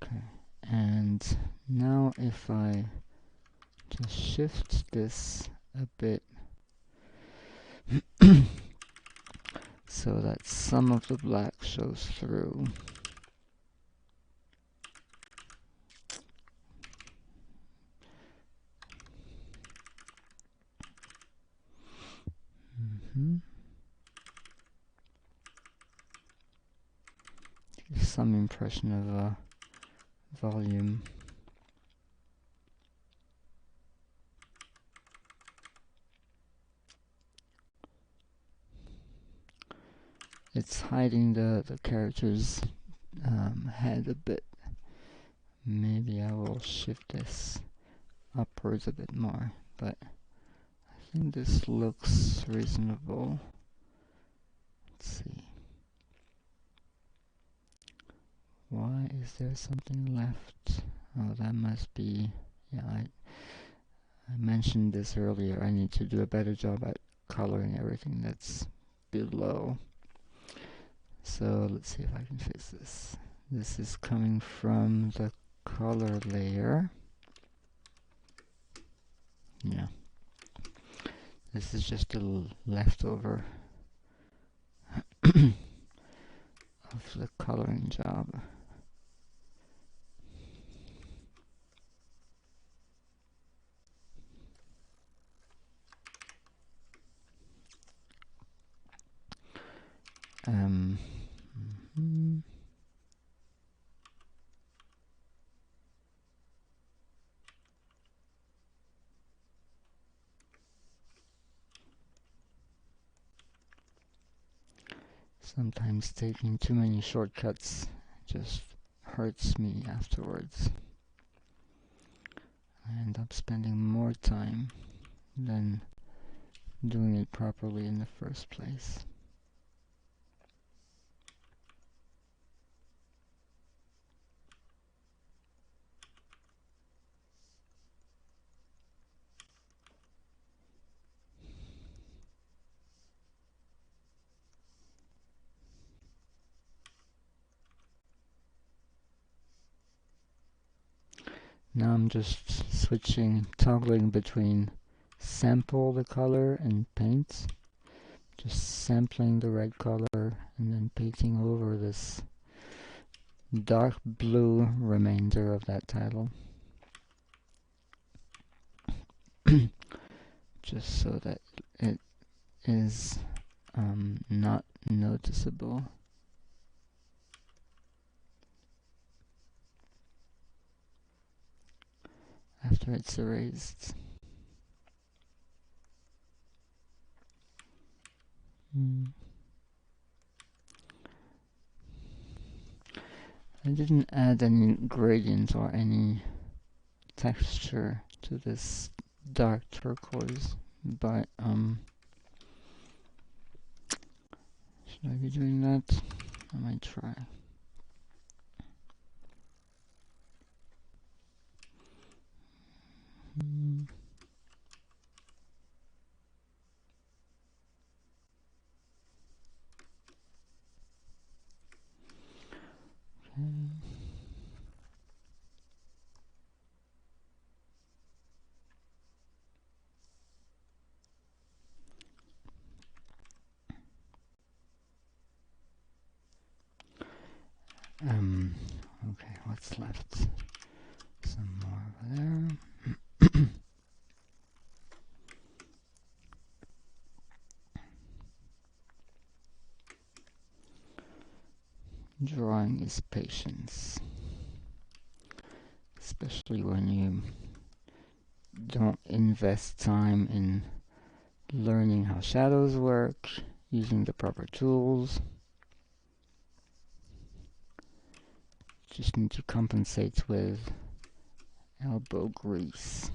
[SPEAKER 1] Okay, and now if I just shift this a bit so that some of the black shows through. Give some impression of volume. It's hiding the character's head a bit. Maybe I will shift this upwards a bit more, but I think this looks reasonable. Let's see. Why is there something left? Oh, that must be... yeah, I mentioned this earlier, I need to do a better job at coloring everything that's below. So let's see if I can fix this. This is coming from the color layer. Yeah. This is just a leftover of the coloring job. Mm-hmm. Sometimes taking too many shortcuts just hurts me afterwards. I end up spending more time than doing it properly in the first place. Now I'm just toggling between sample the color and paint. Just sampling the red color and then painting over this dark blue remainder of that title. Just so that it is not noticeable. After it's erased. I didn't add any gradient or any texture to this dark turquoise, but should I be doing that? I might try. Okay, what's left? Some more over there. Drawing is patience, especially when you don't invest time in learning how shadows work, using the proper tools. Just need to compensate with elbow grease.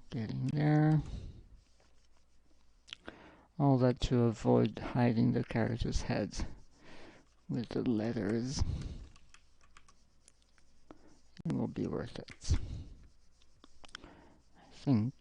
[SPEAKER 1] Getting there. All that to avoid hiding the character's heads with the letters. It will be worth it, I think.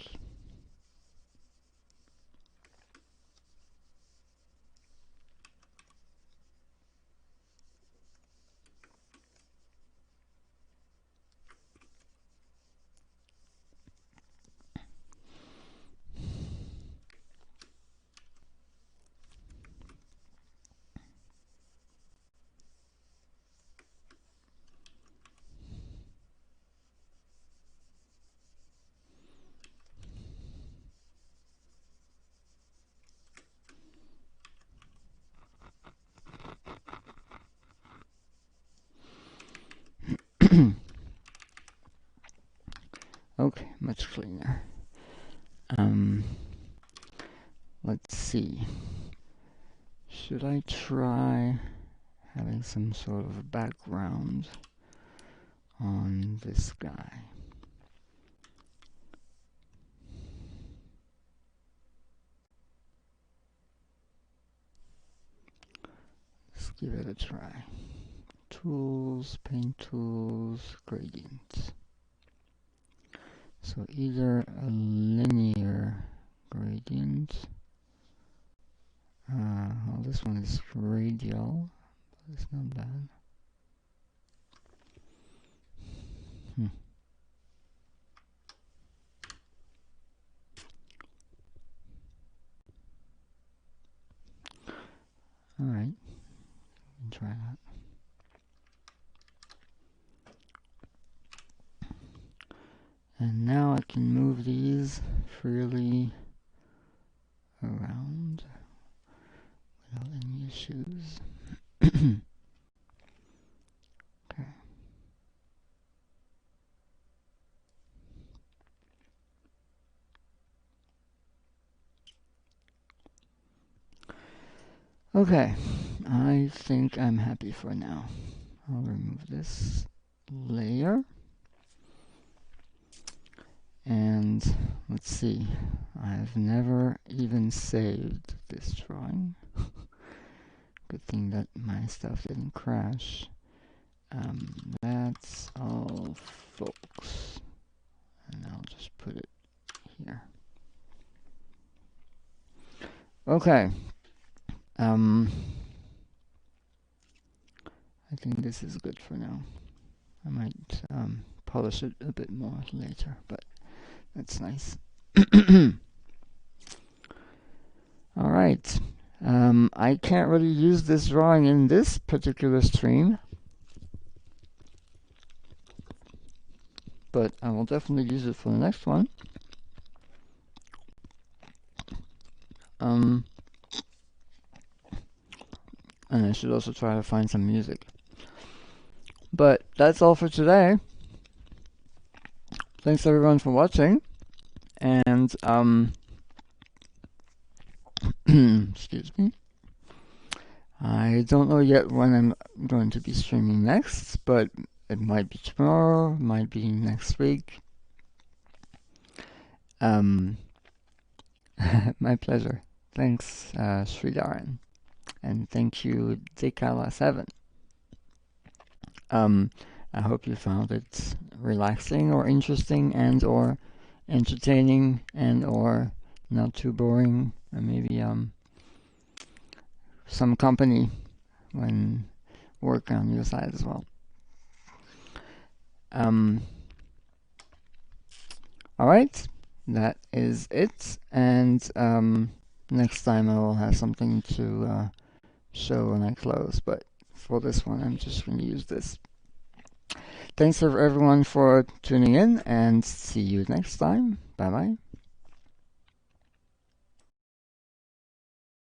[SPEAKER 1] Okay, much cleaner. Let's see. Should I try having some sort of background on this guy? give it a try. Tools, paint tools, gradient. So either a linear gradient. Well, this one is radial, but it's not bad. All right, try that. And now I can move these freely around without any issues. Okay. Okay, I think I'm happy for now. I'll remove this layer. And let's see, I've never even saved this drawing. Good thing that my stuff didn't crash. That's all, folks. And I'll just put it here. Okay. I think this is good for now. I might polish it a bit more later, but that's nice. All right. I can't really use this drawing in this particular stream, but I will definitely use it for the next one. And I should also try to find some music. But that's all for today. Thanks everyone for watching. And excuse me. I don't know yet when I'm going to be streaming next, but it might be tomorrow, might be next week. My pleasure. Thanks, Sridharan. And thank you, Dekala7. I hope you found it relaxing or interesting and or entertaining and or not too boring, or maybe some company when work on your side as well. Alright, that is it, and next time I will have something to show when I close, but for this one I'm just going to use this. Thanks everyone for tuning in, and see you next time. Bye bye.